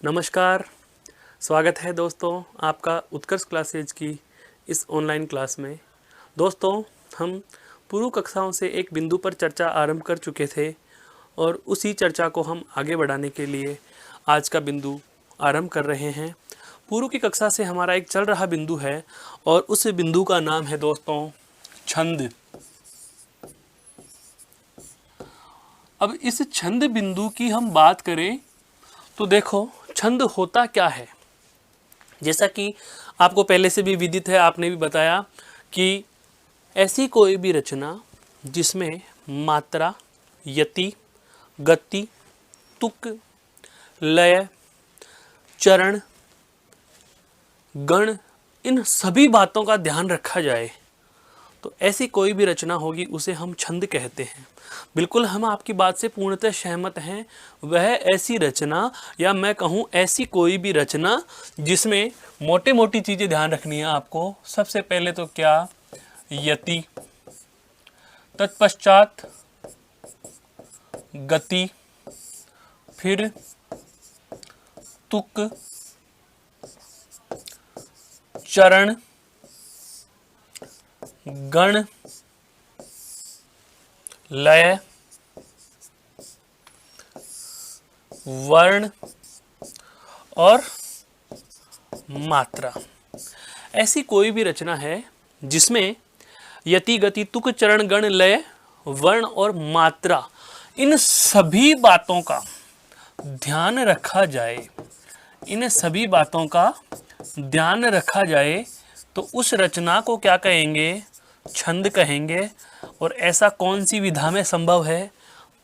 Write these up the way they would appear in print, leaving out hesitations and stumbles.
नमस्कार, स्वागत है दोस्तों आपका उत्कर्ष क्लासेज की इस ऑनलाइन क्लास में। दोस्तों, हम पूर्व कक्षाओं से एक बिंदु पर चर्चा आरंभ कर चुके थे और उसी चर्चा को हम आगे बढ़ाने के लिए आज का बिंदु आरंभ कर रहे हैं। पूर्व की कक्षा से हमारा एक चल रहा बिंदु है और उस बिंदु का नाम है दोस्तों छंद। अब इस छंद बिंदु की हम बात करें तो देखो छंद होता क्या है। जैसा कि आपको पहले से भी विदित है, आपने भी बताया कि ऐसी कोई भी रचना जिसमें मात्रा, यति, गति, तुक, लय, चरण, गण, इन सभी बातों का ध्यान रखा जाए तो ऐसी कोई भी रचना होगी उसे हम छंद कहते हैं। बिल्कुल हम आपकी बात से पूर्णतः सहमत हैं। वह ऐसी रचना या मैं कहूँ ऐसी कोई भी रचना जिसमें मोटी मोटी चीज़ें ध्यान रखनी है आपको। सबसे पहले तो क्या, यति, तत्पश्चात गति, फिर तुक, चरण, गण, लय, वर्ण और मात्रा। ऐसी कोई भी रचना है जिसमें यति, गति, तुक, चरण, गण, लय, वर्ण और मात्रा, इन सभी बातों का ध्यान रखा जाए, इन सभी बातों का ध्यान रखा जाए तो उस रचना को क्या कहेंगे? छंद कहेंगे। और ऐसा कौन सी विधा में संभव है?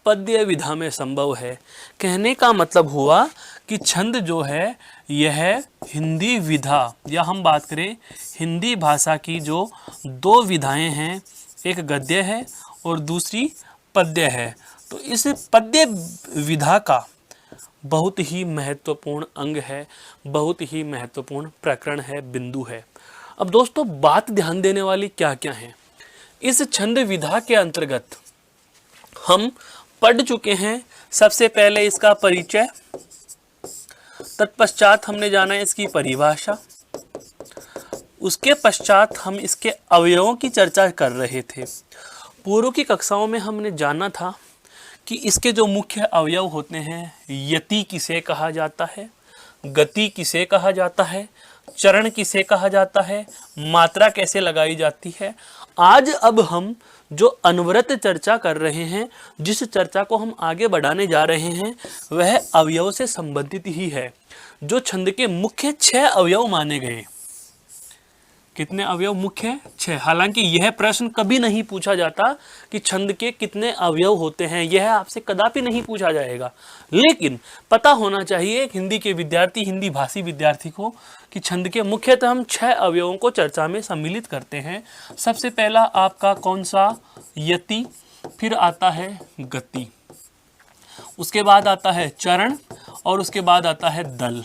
पद्य विधा में संभव है। कहने का मतलब हुआ कि छंद जो है यह हिंदी विधा, या हम बात करें हिंदी भाषा की जो दो विधाएं हैं, एक गद्य है और दूसरी पद्य है, तो इस पद्य विधा का बहुत ही महत्वपूर्ण अंग है, बहुत ही महत्वपूर्ण प्रकरण है, बिंदु है। अब दोस्तों बात ध्यान देने वाली क्या क्या है? इस छंद विधा के अंतर्गत हम पढ़ चुके हैं सबसे पहले इसका परिचय, तत्पश्चात हमने जाना इसकी परिभाषा, उसके पश्चात हम इसके अवयवों की चर्चा कर रहे थे। पूर्व की कक्षाओं में हमने जाना था कि इसके जो मुख्य अवयव होते हैं, यति किसे कहा जाता है, गति किसे कहा जाता है, चरण किसे कहा जाता है, मात्रा कैसे लगाई जाती है। आज अब हम जो अनवरत चर्चा कर रहे हैं, जिस चर्चा को हम आगे बढ़ाने जा रहे हैं, वह अवयव से संबंधित ही है। जो छंद के मुख्य 6 अवयव माने गए। कितने अवयव मुख्य? 6। हालांकि यह प्रश्न कभी नहीं पूछा जाता कि छंद के कितने अवयव होते हैं, यह आपसे कदापि नहीं पूछा जाएगा, लेकिन पता होना चाहिए एक हिंदी के विद्यार्थी, हिंदी भाषी विद्यार्थी को कि छंद के मुख्यतः हम 6 अवयवों को चर्चा में सम्मिलित करते हैं। सबसे पहला आपका कौन सा? यति, फिर आता है गति, उसके बाद आता है चरण और उसके बाद आता है दल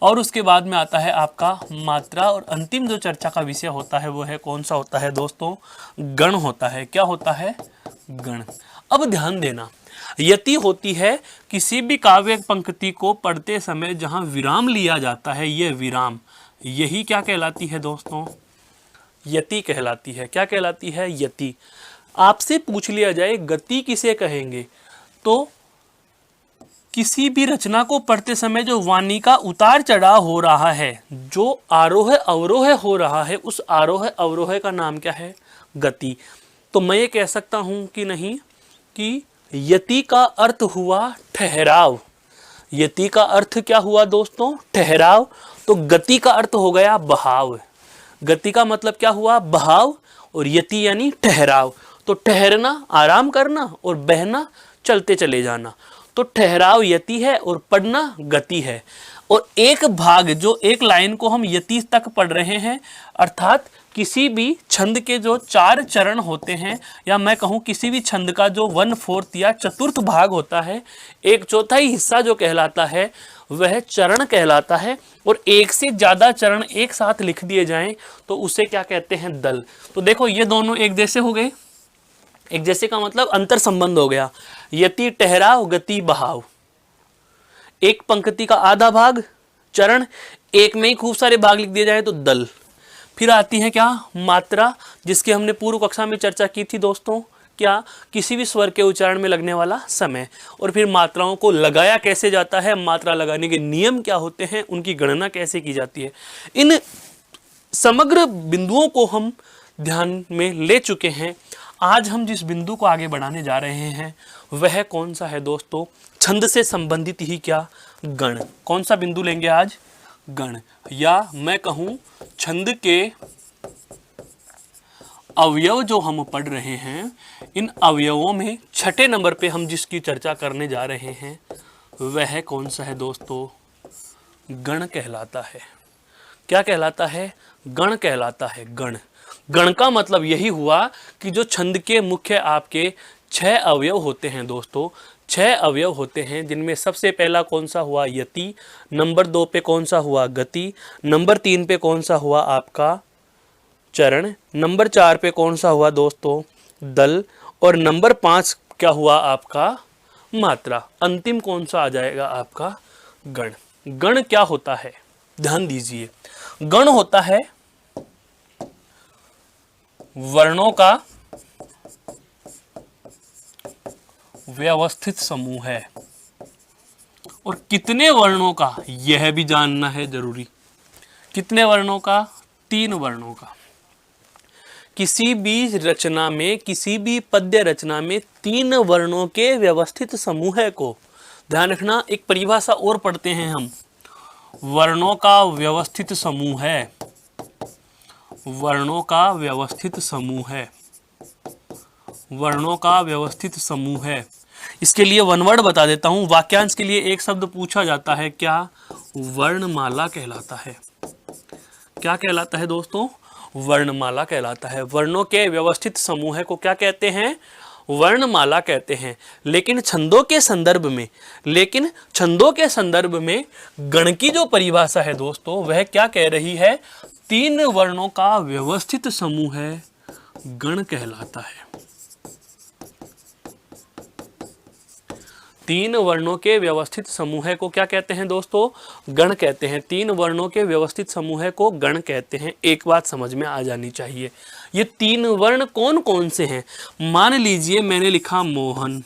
और उसके बाद में आता है आपका मात्रा, और अंतिम जो चर्चा का विषय होता है वो है कौन सा होता है दोस्तों? गण होता है। क्या होता है? गण। अब ध्यान देना, यति होती है किसी भी काव्य पंक्ति को पढ़ते समय जहां विराम लिया जाता है, ये विराम, यही क्या कहलाती है दोस्तों? यति कहलाती है। क्या कहलाती है? यति। आपसे पूछ लिया जाए गति किसे कहेंगे, तो किसी भी रचना को पढ़ते समय जो वाणी का उतार चढ़ाव हो रहा है, जो आरोह अवरोह हो रहा है, उस आरोह अवरोह का नाम क्या है? गति। तो मैं ये कह सकता हूं कि नहीं कि यति का अर्थ हुआ ठहराव। यति का अर्थ क्या हुआ दोस्तों? ठहराव। तो गति का अर्थ हो गया बहाव। गति का मतलब क्या हुआ? बहाव, और यति यानी ठहराव। तो ठहरना, आराम करना, और बहना, चलते चले जाना। तो ठहराव यति है और पढ़ना गति है। और एक भाग, जो एक लाइन को हम यति तक पढ़ रहे हैं, अर्थात किसी भी छंद के जो 4 चरण होते हैं, या मैं कहूँ किसी भी छंद का जो 1/4 या चतुर्थ भाग होता है, 1/4 हिस्सा जो कहलाता है वह चरण कहलाता है। और एक से ज्यादा चरण एक साथ लिख दिए जाएं तो उसे क्या कहते हैं? दल। तो देखो ये दोनों एक जैसे हो गए। एक जैसे का मतलब अंतर संबंध हो गया। यति ठहराव, गति बहाव। एक पंक्ति का आधा भाग चरण, एक में ही खूब सारे भाग लिख दिए जाए तो दल। फिर आती है क्या, मात्रा, जिसकी हमने पूर्व कक्षा में चर्चा की थी दोस्तों, क्या, किसी भी स्वर के उच्चारण में लगने वाला समय। और फिर मात्राओं को लगाया कैसे जाता है, मात्रा लगाने के नियम क्या होते हैं, उनकी गणना कैसे की जाती है। इन समग्र बिंदुओं को हम ध्यान में ले चुके हैं। आज हम जिस बिंदु को आगे बढ़ाने जा रहे हैं वह कौन सा है दोस्तों, छंद से संबंधित ही क्या, गण। कौन सा बिंदु लेंगे आज, गण, या मैं कहूं छंद के अवयव जो हम पढ़ रहे हैं, इन अवयवों में छठे नंबर पे हम जिसकी चर्चा करने जा रहे हैं वह कौन सा है दोस्तों, गण कहलाता है। क्या कहलाता है, गण कहलाता है। गण, गण का मतलब यही हुआ कि जो छंद के मुख्य आपके 6 अवयव होते हैं दोस्तों, 6 अवयव होते हैं, जिनमें सबसे पहला कौन सा हुआ, यति, नंबर 2 पे कौन सा हुआ, गति, नंबर 3 पे कौन सा हुआ आपका चरण, नंबर 4 पे कौन सा हुआ दोस्तों, दल, और नंबर 5 क्या हुआ आपका, मात्रा। अंतिम कौन सा आ जाएगा आपका, गण। गण क्या होता है, ध्यान दीजिए। गण होता है वर्णों का व्यवस्थित समूह है। और कितने वर्णों का, यह भी जानना है जरूरी। कितने वर्णों का, 3 वर्णों का। किसी भी रचना में, किसी भी पद्य रचना में 3 वर्णों के व्यवस्थित समूह को, ध्यान रखना, एक परिभाषा और पढ़ते हैं हम, वर्णों का व्यवस्थित समूह है, वर्णों का व्यवस्थित समूह है, वर्णों का व्यवस्थित समूह है। इसके लिए वन वर्ड बता देता हूं, वाक्यांश के लिए एक शब्द पूछा जाता है, क्या, वर्णमाला कहलाता है। क्या कहलाता है दोस्तों, वर्णमाला कहलाता है। वर्णों के व्यवस्थित समूह को क्या कहते हैं, वर्णमाला कहते हैं। लेकिन छंदों के संदर्भ में गण की जो परिभाषा है दोस्तों, वह क्या कह रही है, 3 वर्णों का व्यवस्थित समूह है, गण कहलाता है। 3 वर्णों के व्यवस्थित समूह को क्या कहते हैं दोस्तों, गण कहते हैं। 3 वर्णों के व्यवस्थित समूह को गण कहते हैं। एक बात समझ में आ जानी चाहिए, ये 3 वर्ण कौन कौन से हैं। मान लीजिए मैंने लिखा मोहन,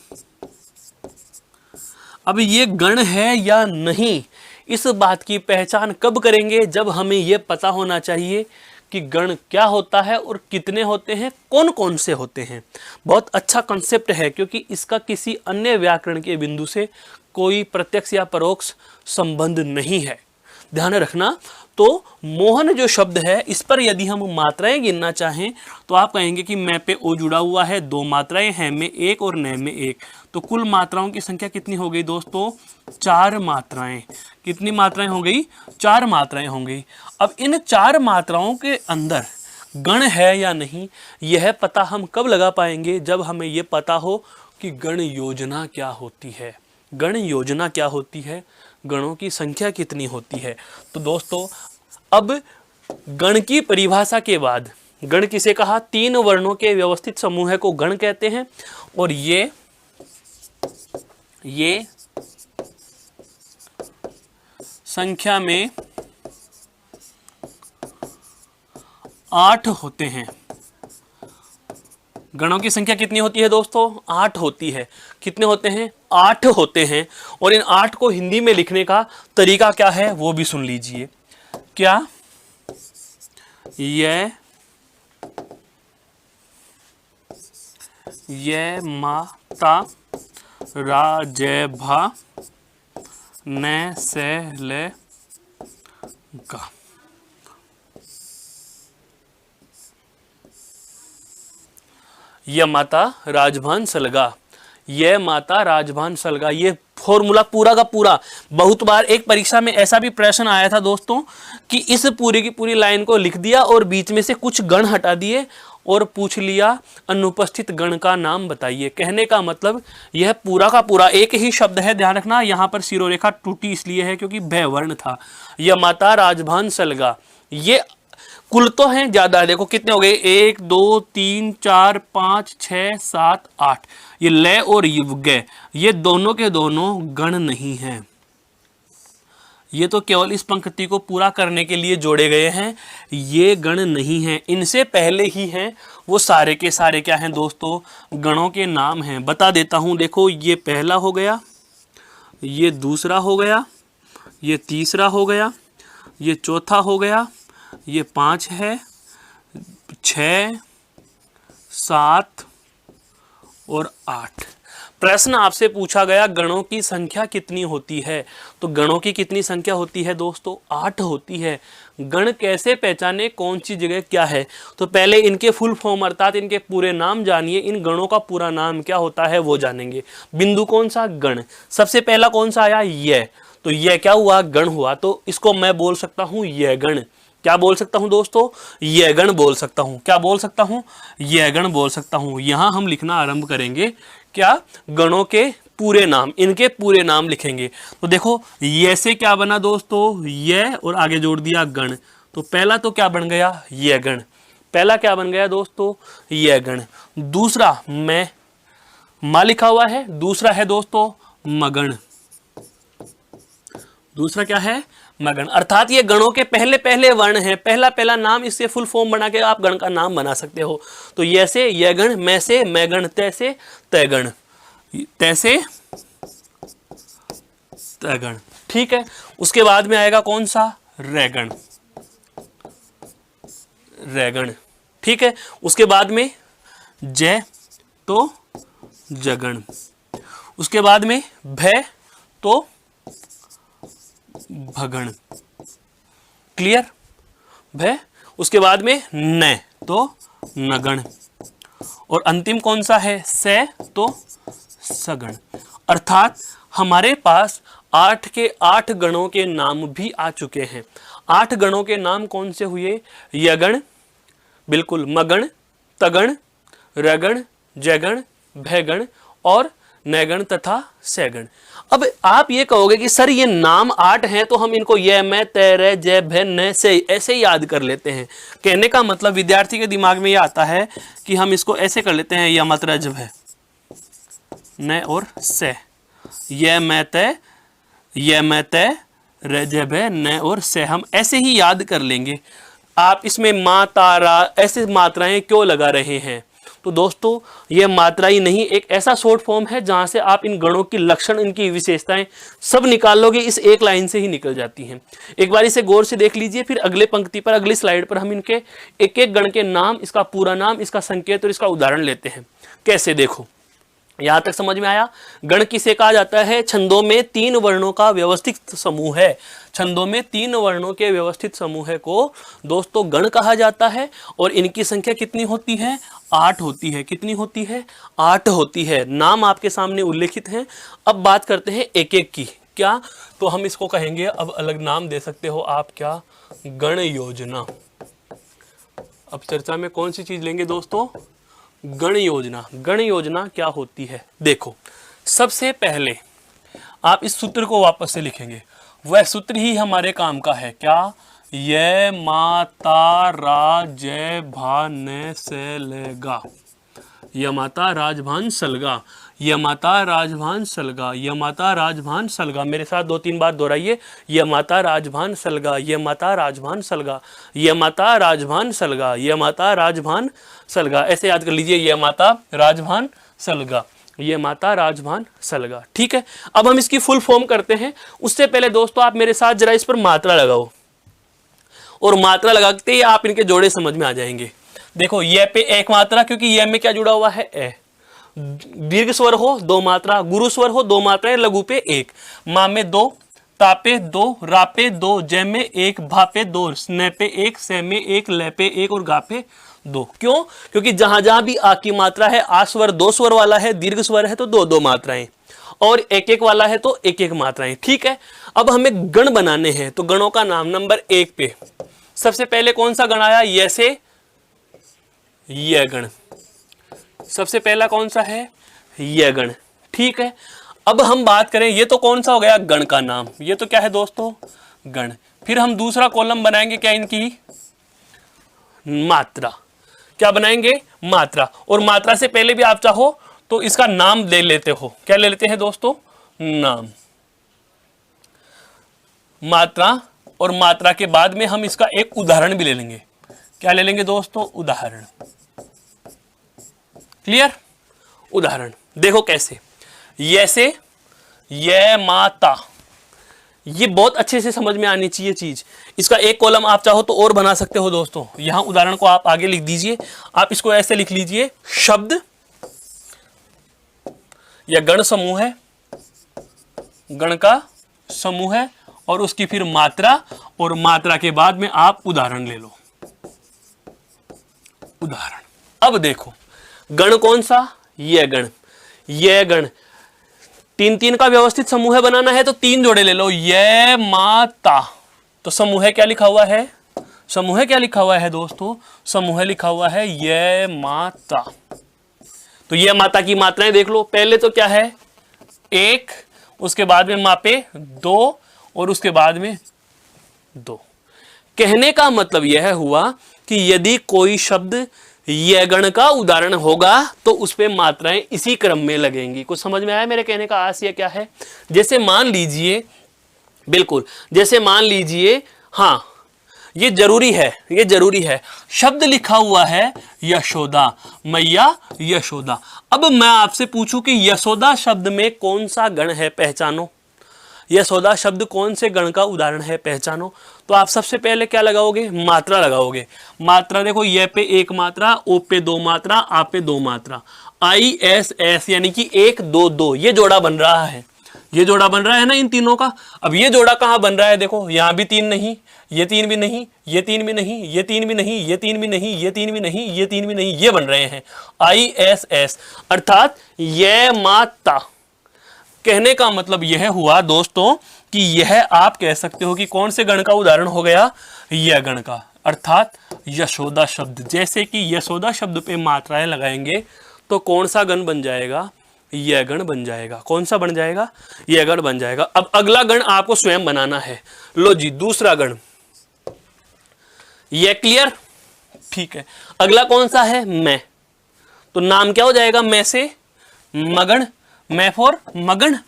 अब ये गण है या नहीं, इस बात की पहचान कब करेंगे, जब हमें यह पता होना चाहिए कि गण क्या होता है और कितने होते हैं, कौन कौन से होते हैं। बहुत अच्छा कॉन्सेप्ट है, क्योंकि इसका किसी अन्य व्याकरण के बिंदु से कोई प्रत्यक्ष या परोक्ष संबंध नहीं है, ध्यान रखना। तो मोहन जो शब्द है, इस पर यदि हम मात्राएं गिनना चाहें तो आप कहेंगे कि मैं पे ओ जुड़ा हुआ है, 2 मात्राएं हैं में 1 और न में 1, तो कुल मात्राओं की संख्या कितनी हो गई दोस्तों, 4 मात्राएं। कितनी मात्राएं हो गई, 4 मात्राएं हो गई। अब इन 4 मात्राओं के अंदर गण है या नहीं, यह पता हम कब लगा पाएंगे, जब हमें यह पता हो कि गण योजना क्या होती है। गण योजना क्या होती है, गणों की संख्या कितनी होती है। तो दोस्तों अब गण की परिभाषा के बाद, गण किसे कहा, 3 वर्णों के व्यवस्थित समूह को गण कहते हैं। और ये संख्या में 8 होते हैं। गणों की संख्या कितनी होती है दोस्तों, 8 होती है। कितने होते हैं, 8 होते हैं। और इन 8 को हिंदी में लिखने का तरीका क्या है वो भी सुन लीजिए। क्या, ये माता राजेभा ने से ले का। यह माता राजभान सलगा, यह माता राजभान सलगा, ये फॉर्मूला पूरा का पूरा बहुत बार एक परीक्षा में ऐसा भी प्रश्न आया था दोस्तों कि इस पूरी की पूरी लाइन को लिख दिया और बीच में से कुछ गण हटा दिए और पूछ लिया अनुपस्थित गण का नाम बताइए। कहने का मतलब यह पूरा का पूरा एक ही शब्द है, ध्यान रखना। यहाँ पर शिरोरेखा टूटी इसलिए है क्योंकि भय वर्ण था। यह माता राजभान सलगा, ये कुल तो हैं ज्यादा, देखो कितने हो गए, 1 2 3 4 5 6 7 8। ये लय और ग, ये दोनों के दोनों गण नहीं हैं, ये तो केवल इस पंक्ति को पूरा करने के लिए जोड़े गए हैं, ये गण नहीं हैं, इनसे पहले ही हैं वो सारे के सारे क्या हैं दोस्तों, गणों के नाम हैं। बता देता हूँ, देखो ये पहला हो गया, ये दूसरा हो गया, ये तीसरा हो गया, ये चौथा हो गया, ये 5 है, 6, 7 और 8। प्रश्न आपसे पूछा गया गणों की संख्या कितनी होती है, तो गणों की कितनी संख्या होती है दोस्तों, 8 होती है। गण कैसे पहचाने कौन सी जगह क्या है, तो पहले इनके फुल फॉर्म अर्थात इनके पूरे नाम जानिए। इन गणों का पूरा नाम क्या होता है वो जानेंगे। बिंदु कौन सा, गण। सबसे पहला कौन सा आया, यह, तो यह क्या हुआ, गण हुआ, तो इसको मैं बोल सकता हूं यह गण। क्या बोल सकता हूं दोस्तों, यह गण बोल सकता हूं। क्या बोल सकता हूं, यह गण बोल सकता हूं। यहां हम लिखना आरंभ करेंगे क्या, गणों के पूरे नाम, इनके पूरे नाम लिखेंगे। तो देखो ये से क्या बना दोस्तों, यह, और आगे जोड़ दिया गण, तो पहला तो क्या बन गया, यह गण। पहला क्या बन गया दोस्तों, यह गण। दूसरा मैं, मां लिखा हुआ है, दूसरा है दोस्तों मगण। दूसरा क्या है, मगण, अर्थात ये गणों के पहले पहले वर्ण है, पहला पहला नाम, इससे फुल फॉर्म बना के आप गण का नाम बना सकते हो। तो ये से यह गण, मैं से मैं गण, तैसे तैगण, तैसे तैगण, ठीक है। उसके बाद में आएगा कौन सा, रैगण, रैगण, ठीक है। उसके बाद में जय तो जगण, उसके बाद में भय तो भगण, क्लियर, भय। उसके बाद में न तो नगण, और अंतिम कौन सा है, से तो सगण। अर्थात हमारे पास 8 के 8 गणों के नाम भी आ चुके हैं। 8 गणों के नाम कौन से हुए, यगण, बिल्कुल, मगण, तगण, रगण, जगण, भयगण और नैगण तथा सैगण। अब आप ये कहोगे कि सर ये नाम 8 हैं तो हम इनको ये, मैं, तय, रे, जय, भय, न, से ऐसे ही याद कर लेते हैं। कहने का मतलब विद्यार्थी के दिमाग में ये आता है कि हम इसको ऐसे कर लेते हैं, या मात्रा जब है न और से, ये मैं तय, ये मैं तय, रे, जय, भय, न और से, हम ऐसे ही याद कर लेंगे। आप इसमें माँ, तारा ऐसे मात्राएं क्यों लगा रहे हैं, तो दोस्तों ये मात्रा ही नहीं, एक ऐसा शॉर्ट फॉर्म है जहां से आप इन गणों की लक्षण, इनकी विशेषताएं सब निकाल लोगे, इस एक लाइन से ही निकल जाती हैं। एक बार इसे गौर से देख लीजिए, फिर अगले पंक्ति पर, अगली स्लाइड पर हम इनके एक एक गण के नाम, इसका पूरा नाम, इसका संकेत और इसका उदाहरण लेते हैं। कैसे, देखो यहां तक समझ में आया। गण किसे कहा जाता है, छंदों में 3 वर्णों का व्यवस्थित समूह है। छंदों में 3 वर्णों के व्यवस्थित समूह को दोस्तों गण कहा जाता है, और इनकी संख्या कितनी होती है, 8 होती है। कितनी होती है, 8 होती है। नाम आपके सामने उल्लेखित हैं। अब बात करते हैं एक एक की। क्या, तो हम इसको कहेंगे, अब अलग नाम दे सकते हो आप, क्या, गण योजना। अब चर्चा में कौन सी चीज लेंगे दोस्तों, गण योजना। गण योजना क्या होती है, देखो सबसे पहले आप इस सूत्र को वापस से लिखेंगे, वह सूत्र ही हमारे काम का है। क्या, ये माता राजय भान से लेगा, य माता राजभान सलगा, य माता राजभान सलगा, य माता राजभान सलगा। मेरे साथ 2-3 बार दोहराइए, य माता राजभान सलगा, य माता राजभान सलगा, य माता राजभान सलगा, य माता राजभान सलगा। ऐसे याद कर लीजिए, य माता राजभान सलगा, ये माता राजभान सलगा, ठीक है। अब हम इसकी फुल फॉर्म करते हैं। उससे पहले दोस्तों आप मेरे साथ जरा इस पर मात्रा लगाओ, और मात्रा लगाते ही आप इनके जोड़े समझ में आ जाएंगे। देखो ये पे एक मात्रा, क्योंकि ये में क्या जुड़ा हुआ है, ए। दीर्घ स्वर हो 2 मात्रा, गुरु स्वर हो 2 मात्राएं, लघु पे 1, मा में 2, ता पे 2, रा पे 2, जय में 1, भा पे 2, स्ने पे 1, से में 1, ले पे 1 और गा पे 2। क्यों, क्योंकि जहां जहां भी आ की मात्रा है, आ स्वर 2 स्वर वाला है, दीर्घ स्वर है तो 2-2 मात्राएं, और 1-1 वाला है तो 1-1 मात्राएं, ठीक है। अब हमें गण बनाने हैं, तो गणों का नाम नंबर 1 पे सबसे पहले कौन सा गण आया, ये से यह गण। सबसे पहला कौन सा है, यह गण, ठीक है। अब हम बात करें, ये तो कौन सा हो गया, गण का नाम, ये तो क्या है दोस्तों, गण। फिर हम दूसरा कॉलम बनाएंगे, क्या, इनकी मात्रा। क्या बनाएंगे, मात्रा। और मात्रा से पहले भी आप चाहो तो इसका नाम ले लेते हो। क्या ले लेते हैं दोस्तों, नाम। मात्रा, और मात्रा के बाद में हम इसका एक उदाहरण भी ले लेंगे। क्या ले लेंगे दोस्तों? उदाहरण। क्लियर? उदाहरण देखो कैसे, ऐसे ये माता, ये बहुत अच्छे से समझ में आनी चाहिए चीज। इसका एक कॉलम आप चाहो तो और बना सकते हो दोस्तों। यहां उदाहरण को आप आगे लिख दीजिए, आप इसको ऐसे लिख लीजिए, शब्द या गण समूह है, गण का समूह है, और उसकी फिर मात्रा, और मात्रा के बाद में आप उदाहरण ले लो। उदाहरण। अब देखो गण कौन सा? ये गण, ये गण। तीन तीन का व्यवस्थित समूह बनाना है तो तीन जोड़े ले लो। ये माता, तो समूह क्या लिखा हुआ है? समूह क्या लिखा हुआ है दोस्तों? समूह लिखा हुआ है ये माता। तो ये माता की मात्राएं देख लो। पहले तो क्या है? एक, उसके बाद में मापे दो, और उसके बाद में दो। कहने का मतलब यह हुआ कि यदि कोई शब्द ये गण का उदाहरण होगा तो उस पे मात्राएं इसी क्रम में लगेंगी। कुछ समझ में आया मेरे कहने का आशय क्या है? जैसे मान लीजिए, बिल्कुल जैसे मान लीजिए, हाँ ये जरूरी है, ये जरूरी है, शब्द लिखा हुआ है यशोदा, मैया यशोदा। अब मैं आपसे पूछूं कि यशोदा शब्द में कौन सा गण है, पहचानो। यशोदा शब्द कौन से गण का उदाहरण है, पहचानो। तो आप सबसे पहले क्या लगाओगे? मात्रा लगाओगे। मात्रा देखो, ये पे एक मात्रा, ओ पे दो मात्रा, आ पे दो मात्रा, आई एस एस, यानी कि एक दो दो, ये जोड़ा बन रहा है। ये जोड़ा बन रहा है ना इन तीनों का। अब ये जोड़ा कहां बन रहा है? देखो यहां भी तीन नहीं, ये तीन भी नहीं, ये तीन भी नहीं, ये तीन भी नहीं, ये तीन भी नहीं, ये तीन भी नहीं, ये तीन भी नहीं, ये बन रहे हैं आई एस एस, अर्थात ये माता। कहने का मतलब यह हुआ दोस्तों कि यह आप कह सकते हो कि कौन से गण का उदाहरण हो गया? यह गण का, अर्थात यशोदा शब्द। जैसे कि यशोदा शब्द पे मात्राएं लगाएंगे तो कौन सा गण बन जाएगा? यह गण बन जाएगा। कौन सा बन जाएगा? यह गण बन जाएगा। अब अगला गण आपको स्वयं बनाना है। लो जी, दूसरा गण, यह क्लियर? ठीक है। अगला कौन सा है? मैं। तो नाम क्या हो जाएगा? मैं से मगण, मैं फॉर मगन।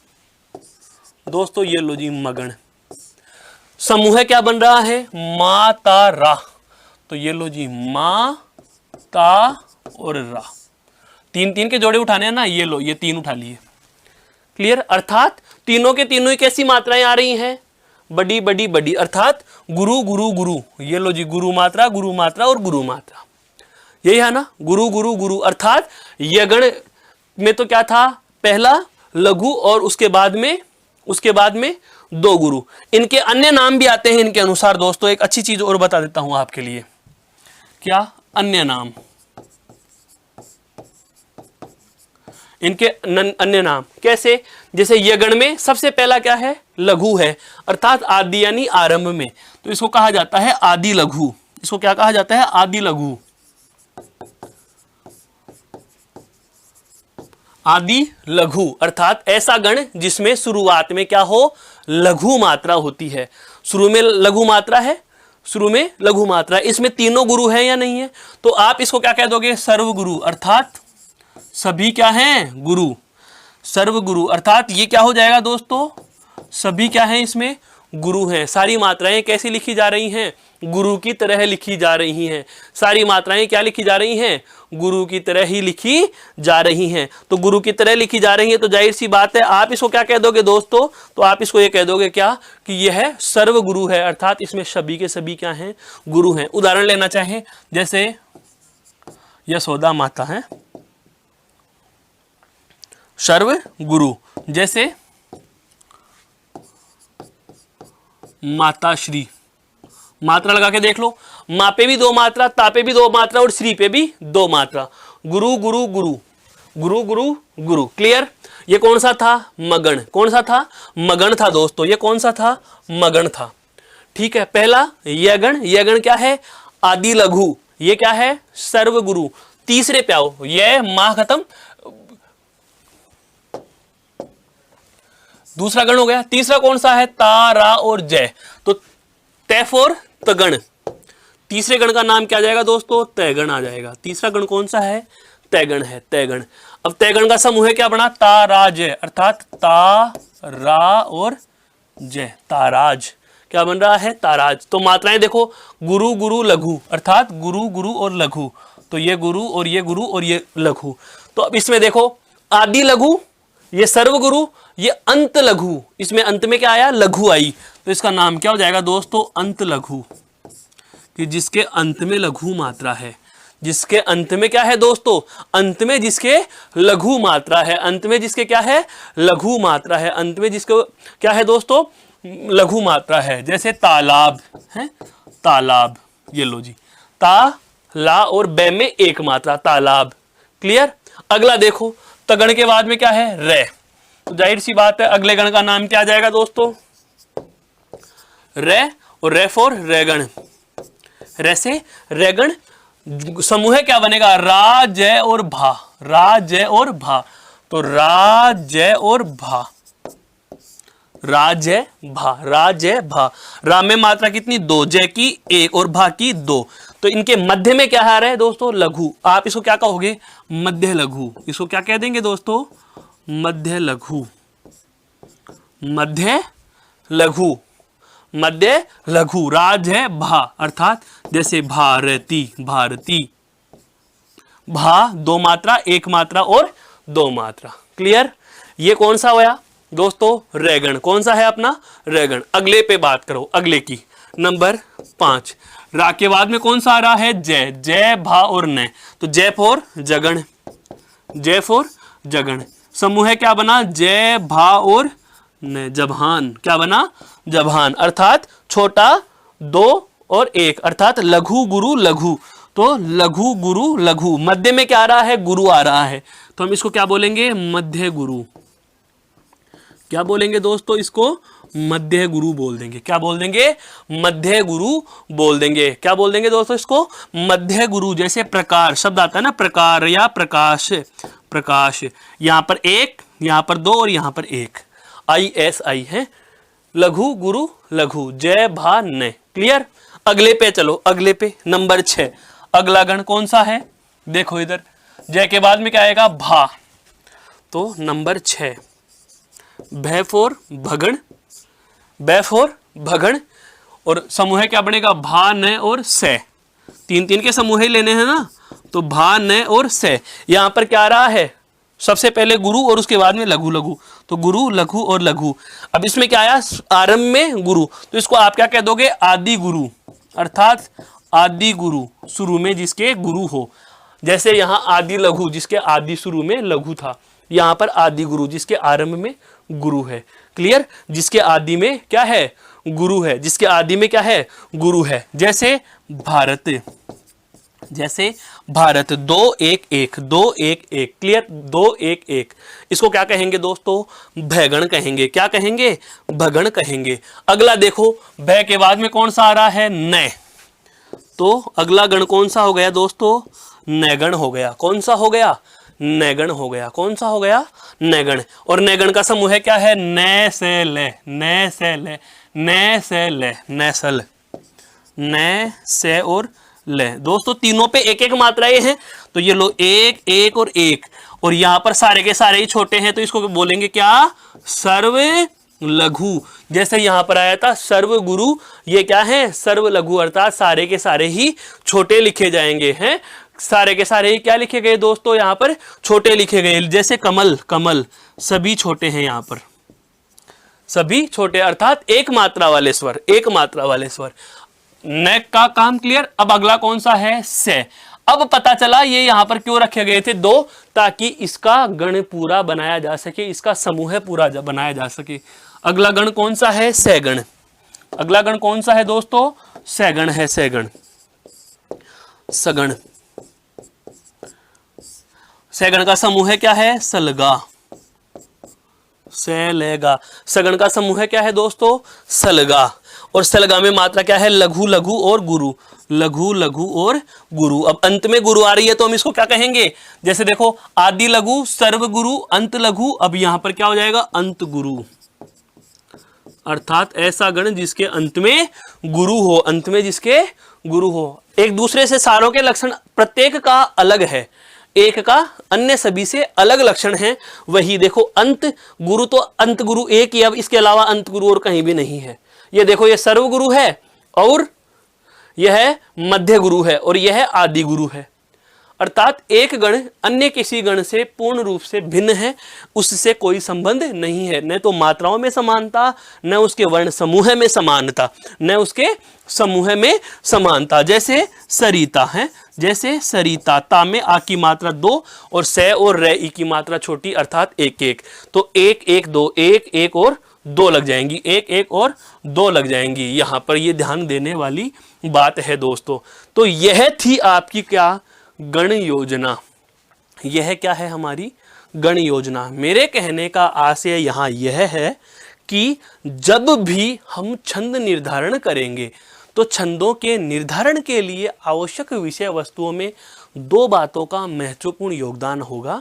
दोस्तों ये लो जी मगन। समूह क्या बन रहा है? माता रा। तो ये लो जी मा, ता और रा। तीन तीन के जोड़े उठाने हैं ना, ये लो, ये तीन उठा लिए। क्लियर? अर्थात तीनों के तीनों ही कैसी मात्राएं आ रही हैं? बड़ी बड़ी बड़ी, अर्थात गुरु गुरु गुरु। ये लो जी गुरु मात्रा और गुरु मात्रा, यही है ना, गुरु गुरु गुरु। अर्थात यह गण में तो क्या था? पहला लघु और उसके बाद में दो गुरु। इनके अन्य नाम भी आते हैं इनके अनुसार दोस्तों। एक अच्छी चीज और बता देता हूं आपके लिए। क्या? अन्य नाम। इनके अन्य नाम कैसे? जैसे ये गण में सबसे पहला क्या है? लघु है, अर्थात आदि यानी आरंभ में, तो इसको कहा जाता है आदि लघु। इसको क्या कहा जाता है? आदि लघु। आदि लघु अर्थात ऐसा गण जिसमें शुरुआत में क्या हो? लघु मात्रा होती है। शुरू में लघु मात्रा है, शुरू में लघु मात्रा। इसमें तीनों गुरु हैं या नहीं है? तो आप इसको क्या कह दोगे? सर्व गुरु, अर्थात सभी क्या हैं? गुरु। सर्व गुरु अर्थात ये क्या हो जाएगा दोस्तों? सभी क्या हैं इसमें? गुरु हैं। सारी मात्राएं कैसी लिखी जा रही हैं? गुरु की तरह लिखी जा रही हैं। सारी मात्राएं क्या लिखी जा रही हैं? गुरु की तरह ही लिखी जा रही हैं। तो गुरु की तरह लिखी जा रही हैं तो जाहिर सी बात है आप इसको क्या कह दोगे दोस्तों? तो आप इसको ये कह दोगे क्या कि यह सर्व गुरु है, अर्थात इसमें सभी के सभी क्या हैं? गुरु हैं। उदाहरण लेना चाहें, जैसे यशोदा माता है सर्व गुरु, जैसे माता श्री। मात्रा लगा के देख लो, माँ पे भी दो मात्रा, ता पे भी दो मात्रा और श्री पे भी दो मात्रा। गुरु गुरु गुरु, गुरु गुरु गुरु। क्लियर? ये कौन सा था? मगन। कौन सा था? मगन था दोस्तों। ये कौन सा था? मगन था। ठीक है। पहला यह गण क्या है? आदि लघु। ये क्या है? सर्व गुरु। तीसरे पे आओ, यह माह खत्म, दूसरा गण हो गया। तीसरा कौन सा है? ता, रा और जय। तो तय फॉर तगण। तीसरे गण का नाम क्या आ जाएगा दोस्तों? तयगण आ जाएगा। तीसरा गण कौन सा है? तयगण है, तयगण। अब तयगण का समूह क्या बना? ता, रा, जय, अर्थात ता, रा और जय, ताराज। क्या बन रहा है, ताराज। तो मात्राएं देखो, गुरु गुरु लघु, अर्थात गुरु गुरु और लघु, तो ये गुरु और ये गुरु और ये लघु। तो अब इसमें देखो, आदि लघु, ये सर्व गुरु, ये अंत लघु, इसमें अंत में क्या आया, लघु आई, तो इसका नाम क्या हो जाएगा दोस्तों, अंत लघु, कि जिसके अंत में लघु मात्रा है। जिसके अंत में क्या है दोस्तों, अंत में जिसके लघु मात्रा है, अंत में जिसके क्या है, लघु मात्रा है, अंत में जिसको क्या है दोस्तों, लघु मात्रा है। जैसे तालाब है, तालाब, ये लो जी, ता ला और बे में एक मात्रा, तालाब। क्लियर। अगला देखो, तगण के बाद में क्या है, रे, तो जाहिर सी बात है अगले गण का नाम क्या आ जाएगा दोस्तों, रे, और रे फॉर रेगण, रे से रेगण। समूह क्या बनेगा, रा जय और भा, रा जय और भा, तो रा जय और भा, रा जय भा, रा जय भा। रा में मात्रा कितनी, 2, जय की 1 और भा की 2, तो इनके मध्य में क्या आ रहा है दोस्तों, लघु। आप इसको क्या कहोगे, मध्य लघु। इसको क्या कह देंगे दोस्तों, मध्य लघु, मध्य लघु, मध्य लघु। राज है भा, अर्थात जैसे भारती, भारती, भा 2 मात्रा, 1 मात्रा और 2 मात्रा। क्लियर। ये कौन सा होया दोस्तों, रेगण। कौन सा है अपना, रेगण। अगले पे बात करो, अगले की, नंबर 5। रा के बाद में कौन सा आ रहा है, जय, जय भा और न, तो जय फॉर जगण, जय फॉर जगण। समूह क्या बना, जय भा और न, जभान, क्या बना, जभान, अर्थात छोटा 2 और 1, अर्थात लघु गुरु लघु, तो लघु गुरु लघु। मध्य में क्या आ रहा है, गुरु आ रहा है, तो हम इसको क्या बोलेंगे, मध्य गुरु। क्या बोलेंगे दोस्तों, इसको मध्य गुरु बोल देंगे। क्या बोल देंगे, मध्य गुरु बोल देंगे। क्या बोल देंगे दोस्तों, इसको मध्य गुरु। जैसे प्रकार शब्द आता है ना, प्रकार या प्रकाश, प्रकाश, यहां पर 1, यहां पर 2 और यहां पर 1, ISI है, लघु गुरु लघु, जय भा न। क्लियर। अगले पे चलो, अगले पे नंबर 6। अगला गण कौन सा है, देखो इधर, जय के बाद में क्या आएगा, भा, तो नंबर 6, भय फॉर भगण, बै फॉर भगण, और समूह क्या बनेगा, भा न और से। 3 के समूह ही लेने हैं ना, तो भा न और से। यहां पर क्या आ रहा है, सबसे पहले गुरु और उसके बाद में लघु लघु, तो गुरु लघु और लघु। अब इसमें क्या आया, आरंभ में गुरु, तो इसको आप क्या कह दोगे, आदि गुरु, अर्थात आदि गुरु, शुरू में जिसके गुरु हो। जैसे यहां आदि लघु, जिसके आदि शुरू में लघु था, यहां पर आदि गुरु, जिसके आरंभ में गुरु है। क्लियर। जिसके आदि में क्या है, गुरु है, जिसके आदि में क्या है, गुरु है। जैसे भारत, जैसे भारत, 2 1 1, 2 1 1। क्लियर। 2 1 1, इसको क्या कहेंगे दोस्तों, भयगण कहेंगे। क्या कहेंगे, भगण कहेंगे। अगला देखो, भय के बाद में कौन सा आ रहा है, न, तो अगला गण कौन सा हो गया दोस्तों, नैगण हो गया। कौन सा हो गया, नैगण हो गया। कौन सा हो गया, नैगण। और नैगण का समूह क्या है, न से ले, न से ले, न से ले, नैसल, न से और ले। दोस्तों तीनों पे 1 1 मात्राएं हैं, तो ये लो 1 1 और 1, और यहां पर सारे के सारे ही छोटे हैं, तो इसको बोलेंगे क्या, सर्व लघु। जैसे यहां पर आया था सर्व गुरु, ये क्या है, सर्व लघु, अर्थात सारे के सारे ही छोटे लिखे जाएंगे हैं। सारे के सारे ही क्या लिखे गए दोस्तों, यहां पर छोटे लिखे गए। जैसे कमल, कमल, सभी छोटे हैं, यहां पर सभी छोटे, अर्थात 1 मात्रा वाले स्वर, 1 मात्रा वाले स्वर। न का काम क्लियर। अब अगला कौन सा है, से। अब पता चला ये यहां पर क्यों रखे गए थे 2, ताकि इसका गण पूरा बनाया जा सके, इसका समूह पूरा बनाया जा सके। अगला गण कौन सा है, सैगण। अगला गण कौन सा है दोस्तों, सैगण है, सैगण, सगण। सैगण का समूह क्या है, सलगा, सैलेगा। सगण का समूह क्या है दोस्तों, सलगा। और सलगा में मात्रा क्या है, लघु लघु और गुरु, लघु लघु और गुरु। अब अंत में गुरु आ रही है, तो हम इसको क्या कहेंगे, जैसे देखो, आदि लघु, सर्व गुरु, अंत लघु। अब यहां पर क्या हो जाएगा, अंत गुरु, अर्थात ऐसा गण जिसके अंत में गुरु हो, अंत में जिसके गुरु हो। एक दूसरे से सारों के लक्षण प्रत्येक का अलग है, एक का अन्य सभी से अलग लक्षण है। वही देखो, अंत गुरु, तो अंत गुरु एक ही, अब इसके अलावा अंत गुरु और कहीं भी नहीं है। ये देखो, ये सर्वगुरु है और यह मध्य गुरु है और यह आदि गुरु है। अर्थात एक गण अन्य किसी गण से पूर्ण रूप से भिन्न है, उससे कोई संबंध नहीं है। न तो मात्राओं में समानता, न उसके वर्ण समूह में समानता, न उसके समूह में समानता। जैसे सरिता है, जैसे सरिता, ता में आ की मात्रा 2 और से और रे ई की मात्रा छोटी अर्थात 1 1, तो 1 1 2, 1 1 और 2 लग जाएंगी, 1 1 और 2 लग जाएंगी। यहां पर ये ध्यान देने वाली बात है दोस्तों। तो यह थी आपकी क्या, गण योजना। यह क्या है, हमारी गण योजना। मेरे कहने का आशय यहाँ यह है कि जब भी हम छंद निर्धारण करेंगे तो छंदों के निर्धारण के लिए आवश्यक विषय वस्तुओं में 2 बातों का महत्वपूर्ण योगदान होगा।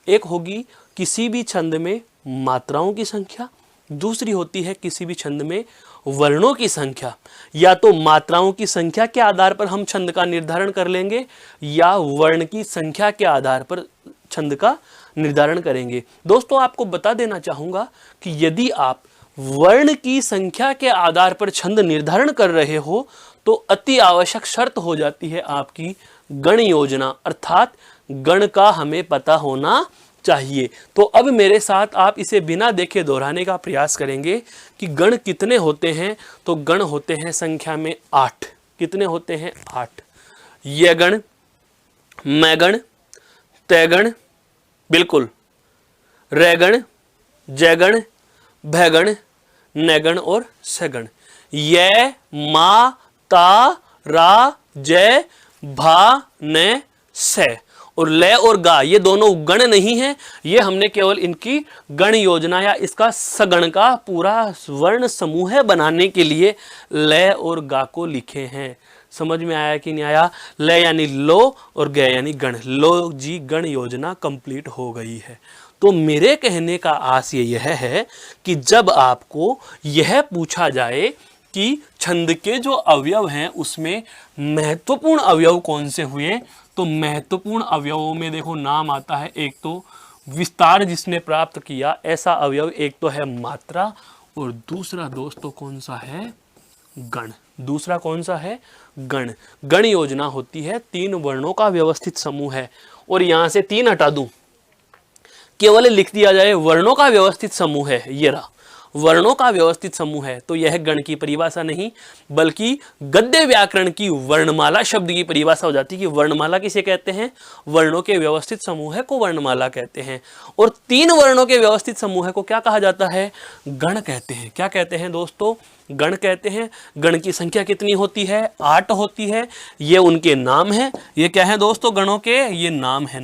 एक होगी किसी भी छंद में मात्राओं की संख्या, दूसरी होती है किसी भी छंद में वर्णों की संख्या। या तो मात्राओं की संख्या के आधार पर हम छंद का निर्धारण कर लेंगे या वर्ण की संख्या के आधार पर छंद का निर्धारण करेंगे। दोस्तों, आपको बता देना चाहूंगा कि यदि आप वर्ण की संख्या के आधार पर छंद निर्धारण कर रहे हो तो अति आवश्यक शर्त हो जाती है आपकी गण योजना, अर्थात गण का हमें पता होना चाहिए। तो अब मेरे साथ आप इसे बिना देखे दोहराने का प्रयास करेंगे कि गण कितने होते हैं। तो गण होते हैं संख्या में 8। कितने होते हैं? 8। ये गण, मैं गण, तय गण, बिल्कुल, रैगण, जयगण, भैगण, नैगण और सगण। ये मा ता रा जय भा न से और ले और गा, ये दोनों गण नहीं है, ये हमने केवल इनकी गण योजना या इसका सगण का पूरा वर्ण समूह बनाने के लिए ले और गा को लिखे हैं। समझ में आया कि नहीं आया? ले यानी लो और ग यानी गण। लो जी, गण योजना कंप्लीट हो गई है। तो मेरे कहने का आशय यह है कि जब आपको यह पूछा जाए कि छंद के जो अवयव हैं उसमें महत्वपूर्ण अवयव कौन से हुए, तो महत्वपूर्ण अवयवों में देखो नाम आता है, एक तो विस्तार जिसने प्राप्त किया ऐसा अवयव, एक तो है मात्रा और दूसरा दोस्तों कौन सा है? गण। दूसरा कौन सा है? गण। गण योजना होती है 3 वर्णों का व्यवस्थित समूह है। और यहां से 3 हटा दूं, केवल लिख दिया जाए वर्णों का व्यवस्थित समूह है। ये रहा, वर्णों का व्यवस्थित समूह है। तो यह गण की परिभाषा नहीं बल्कि गद्य व्याकरण की वर्णमाला शब्द की परिभाषा हो जाती है कि वर्णमाला किसे कहते हैं? वर्णों के व्यवस्थित समूह को वर्णमाला कहते हैं। और 3 वर्णों के व्यवस्थित समूह को क्या कहा जाता है? गण कहते हैं। क्या कहते हैं दोस्तों? गण कहते हैं। गण की संख्या कितनी होती है? 8 होती है। ये उनके नाम है। ये क्या है दोस्तों गणों के? ये नाम है,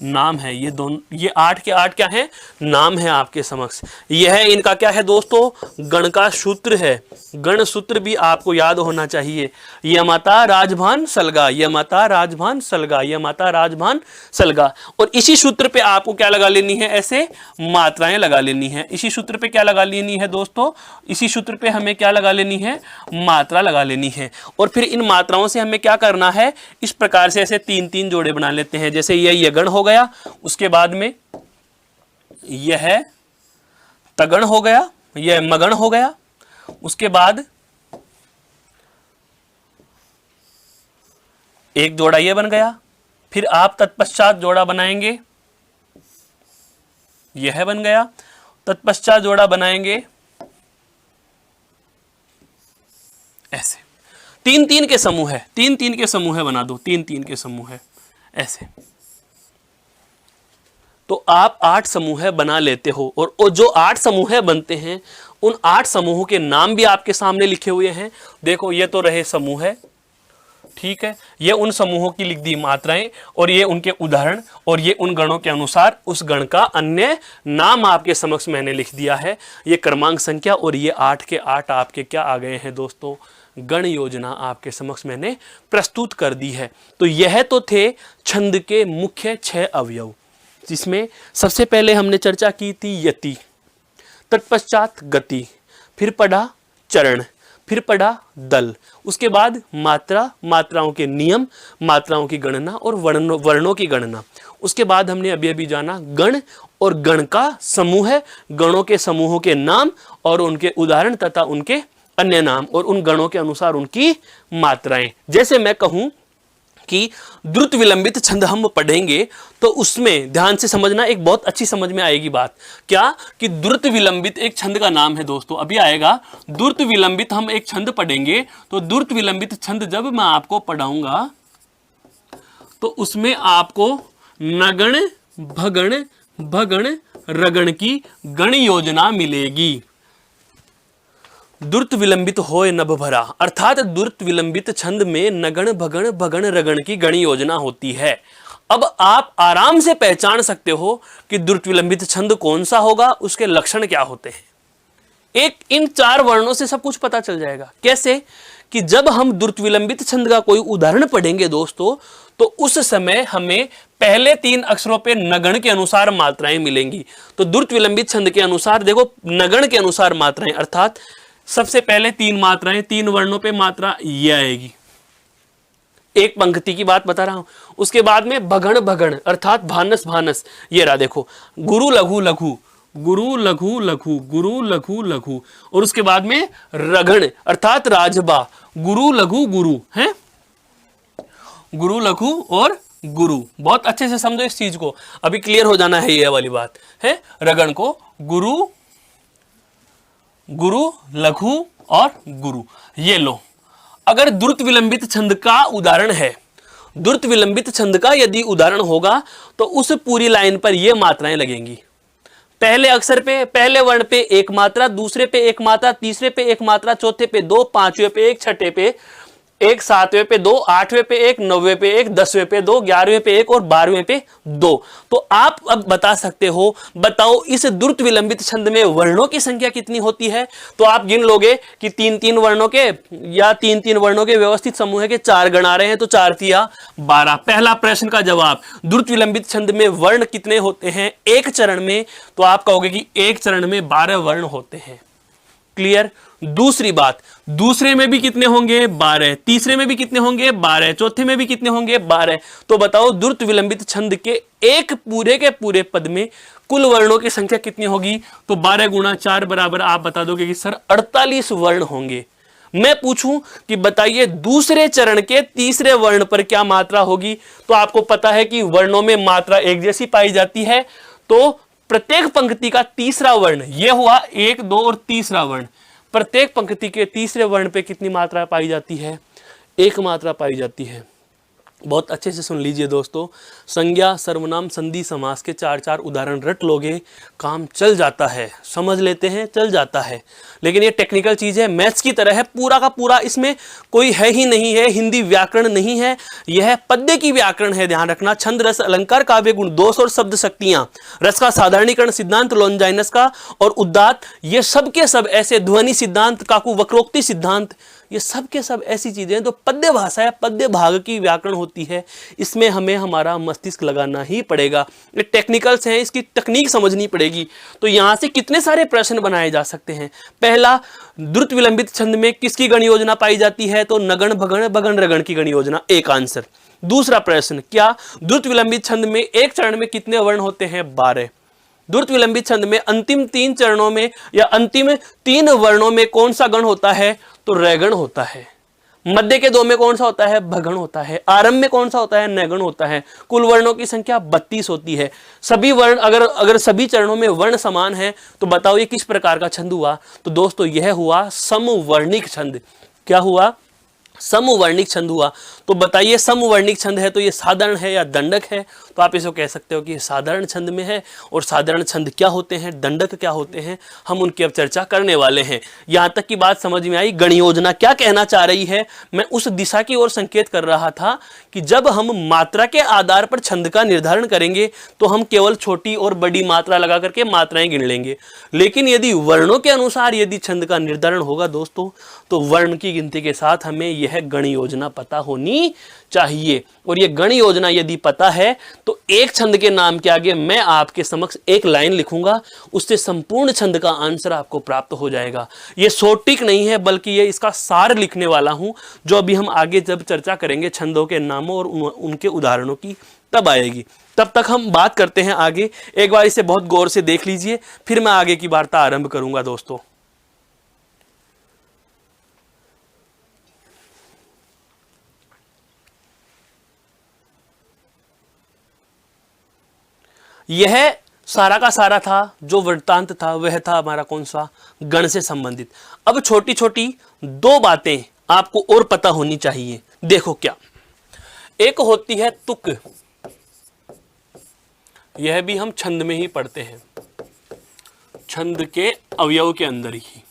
नाम है। ये दोनों, ये 8 के 8 क्या है? नाम है आपके समक्ष। यह इनका क्या है दोस्तों? गण का सूत्र है। गण सूत्र भी आपको याद होना चाहिए। यह माता राजभान सलगा, यह माता राजभान सलगा, यह माता राजभान सलगा। और इसी सूत्र पे आपको क्या लगा लेनी है? ऐसे मात्राएं लगा लेनी है। इसी सूत्र पे क्या लगा लेनी है दोस्तों? इसी सूत्र पे हमें क्या लगा लेनी है? मात्रा लगा लेनी है। और फिर इन मात्राओं से हमें क्या करना है? इस प्रकार से ऐसे 3-3 जोड़े बना लेते हैं। जैसे यह गण हो गया, उसके बाद में यह तगण हो गया, यह मगण हो गया, उसके बाद एक जोड़ा यह बन गया। फिर आप तत्पश्चात जोड़ा बनाएंगे, यह बन गया। तत्पश्चात जोड़ा बनाएंगे ऐसे। 3-3 के समूह है, 3-3 के समूह बना दो, 3-3 के समूह है ऐसे। तो आप 8 समूह बना लेते हो। और जो 8 समूह बनते हैं उन 8 समूहों के नाम भी आपके सामने लिखे हुए हैं। देखो, ये तो रहे समूह है, ठीक है। ये उन समूहों की लिख दी मात्राएं और ये उनके उदाहरण और ये उन गणों के अनुसार उस गण का अन्य नाम आपके समक्ष मैंने लिख दिया है। ये क्रमांक संख्या और ये 8 के 8 आपके क्या आ गए हैं दोस्तों? गण योजना आपके समक्ष मैंने प्रस्तुत कर दी है। तो यह तो थे छंद के मुख्य 6 अवयव, जिसमें सबसे पहले हमने चर्चा की थी यति, तत्पश्चात गति, फिर पढ़ा चरण, फिर पढ़ा दल, उसके बाद मात्रा, मात्राओं के नियम, मात्राओं की गणना और वर्णों की गणना। उसके बाद हमने अभी अभी जाना गण और गण का समूह, गणों के समूहों के नाम और उनके उदाहरण तथा उनके अन्य नाम और उन गणों के अनुसार उनकी मात्राएं। जैसे मैं कहूं कि द्रुत विलंबित छंद हम पढ़ेंगे तो उसमें ध्यान से समझना, एक बहुत अच्छी समझ में आएगी बात। क्या कि द्रुत विलंबित एक छंद का नाम है दोस्तों, अभी आएगा। द्रुत विलंबित हम एक छंद पढ़ेंगे तो द्रुत विलंबित छंद जब मैं आपको पढ़ाऊंगा तो उसमें आपको नगण भगण भगण रगण की गण योजना मिलेगी। द्रुत विलंबित होय नभ भरा, अर्थात द्रुत विलंबित छंद में नगण भगण भगण रगण की गण योजना होती है। अब आप आराम से पहचान सकते हो कि द्रुत विलंबित छंद कौन सा होगा, उसके लक्षण क्या होते हैं। एक इन 4 वर्णों से सब कुछ पता चल जाएगा। कैसे कि जब हम द्रुत विलंबित छंद का कोई उदाहरण पढ़ेंगे दोस्तों, तो उस समय हमें पहले 3 अक्षरों पे नगण के अनुसार मात्राएं मिलेंगी। तो द्रुत विलंबित छंद के अनुसार देखो, नगण के अनुसार मात्राएं, अर्थात सबसे पहले 3 मात्राएं, 3 वर्णों पे मात्रा ये आएगी, एक पंक्ति की बात बता रहा हूं। उसके बाद में भगण भगण अर्थात भानस भानस, ये रहा देखो, गुरु लघु लघु, गुरु लघु लघु, गुरु लघु लघु, और उसके बाद में रगण अर्थात राजबा, गुरु लघु गुरु है, गुरु लघु और गुरु। बहुत अच्छे से समझो इस चीज को, अभी क्लियर हो जाना है ये वाली बात है। रगण को गुरु, गुरु लघु और गुरु, ये लो। अगर द्रुत विलंबित छंद का उदाहरण है, द्रुत विलंबित छंद का यदि उदाहरण होगा तो उस पूरी लाइन पर ये मात्राएं लगेंगी। पहले अक्षर पे, पहले वर्ण पे 1 मात्रा, दूसरे पे 1 मात्रा, तीसरे पे 1 मात्रा, चौथे पे 2, पांचवें पे 1, छठे पे 1, सातवें पे 2, आठवें पे 1, नौवें पे 1, 10वें पे 2, 11वें पे 1 और 12वें पे 2। तो आप अब बता सकते हो, बताओ इस द्रुत विलंबित छंद में वर्णों की संख्या कितनी होती है। तो आप गिन लोगे कि 3-3 वर्णों के या 3-3 वर्णों के व्यवस्थित समूह है कि 4 गण आ रहे हैं, तो 4 तिया 12। पहला प्रश्न का जवाब, द्रुत विलंबित छंद में वर्ण कितने होते हैं एक चरण में, तो आप कहोगे कि एक चरण में 12 वर्ण होते हैं। क्लियर। दूसरी बात, दूसरे में भी कितने होंगे 12, तीसरे में भी कितने होंगे 12, चौथे में भी कितने होंगे 12। तो बताओ द्रुत विलंबित छंद के एक पूरे के पूरे पद में कुल वर्णों की संख्या कितनी होगी। तो 12 गुणा 4 बराबर आप बता दोगे कि सर 48 वर्ण होंगे। मैं पूछूं कि बताइए दूसरे चरण के तीसरे वर्ण पर क्या मात्रा होगी, तो आपको पता है कि वर्णों में मात्रा एक जैसी पाई जाती है। तो प्रत्येक पंक्ति का तीसरा वर्ण, यह हुआ 1, 2 और तीसरा वर्ण, प्रत्येक पंक्ति के तीसरे वर्ण पे कितनी मात्रा पाई जाती है, 1 मात्रा पाई जाती है। बहुत अच्छे से सुन लीजिए दोस्तों, संज्ञा सर्वनाम संधि समास के 4-4 उदाहरण रट लोगे, काम चल जाता है, समझ लेते हैं चल जाता है। लेकिन ये टेक्निकल चीज है, मैथ्स की तरह है, पूरा का पूरा इसमें कोई है ही नहीं है, हिंदी व्याकरण नहीं है, यह पद्य की व्याकरण है। ध्यान रखना, छंद रस अलंकार काव्य गुण दोष और शब्द शक्तियां, रस का साधारणीकरण सिद्धांत लॉन्जाइनस का और उदात्त, ये सब के सब ऐसे ध्वनि सिद्धांत, काकू वक्रोक्ति सिद्धांत, ये सब के सब ऐसी चीजें तो पद्य भाषा है, पद्य भाग की व्याकरण होती है। इसमें हमें हमारा मस्तिष्क लगाना ही पड़ेगा, ये टेक्निकल्स हैं, इसकी तकनीक समझनी पड़ेगी। तो यहां से कितने सारे प्रश्न बनाए जा सकते हैं। पहला, द्रुत विलंबित छंद में किसकी गण योजना पाई जाती है, तो नगण भगण भगण रगण की गण योजना, एक आंसर। दूसरा प्रश्न, क्या द्रुत विलंबित छंद में एक चरण में कितने वर्ण होते हैं, 12। द्रुत विलंबित छंद में अंतिम 3 चरणों में या अंतिम 3 वर्णों में कौन सा गण होता है, तो रैगण होता है। मध्य के 2 में कौन सा होता है, भगण होता है। आरंभ में कौन सा होता है, नैगण होता है। कुल वर्णों की संख्या 32 होती है। सभी वर्ण अगर सभी चरणों में वर्ण समान है तो बताओ ये किस प्रकार का छंद हुआ, तो दोस्तों यह हुआ समवर्णिक छंद। क्या हुआ, समवर्णिक छंद हुआ। तो बताइए समवर्णिक छंद है तो ये साधारण है या दंडक है, तो आप इसको कह सकते हो कि ये साधारण छंद में है। और साधारण छंद क्या होते हैं, दंडक क्या होते हैं, हम उनकी अब चर्चा करने वाले हैं। यहां तक की बात समझ में आई, गण योजना क्या कहना चाह रही है, मैं उस दिशा की ओर संकेत कर रहा था कि जब हम मात्रा के आधार पर छंद का निर्धारण करेंगे तो हम केवल छोटी और बड़ी मात्रा लगा करके मात्राएं गिन लेंगे। लेकिन यदि वर्णों के अनुसार यदि छंद का निर्धारण होगा दोस्तों, तो वर्ण की गिनती के साथ हमें यह गण योजना पता होनी चाहिए। और यह गण योजना यदि पता है तो एक छंद के नाम के आगे मैं आपके समक्ष एक लाइन लिखूंगा, उससे संपूर्ण छंद का आंसर आपको प्राप्त हो जाएगा। यह सौटिक नहीं है बल्कि यह इसका सार लिखने वाला हूं, जो अभी हम आगे जब चर्चा करेंगे छंदों के नामों और उनके उदाहरणों की तब आएगी। तब तक हम बात करते हैं आगे। एक बार इसे बहुत गौर से देख लीजिए, फिर मैं आगे की वार्ता आरंभ करूंगा दोस्तों। यह सारा का सारा था जो वृत्तांत था, वह था हमारा कौन सा, गण से संबंधित। अब छोटी छोटी दो बातें आपको और पता होनी चाहिए। देखो क्या, एक होती है तुक, यह भी हम छंद में ही पढ़ते हैं, छंद के अवयव के अंदर ही।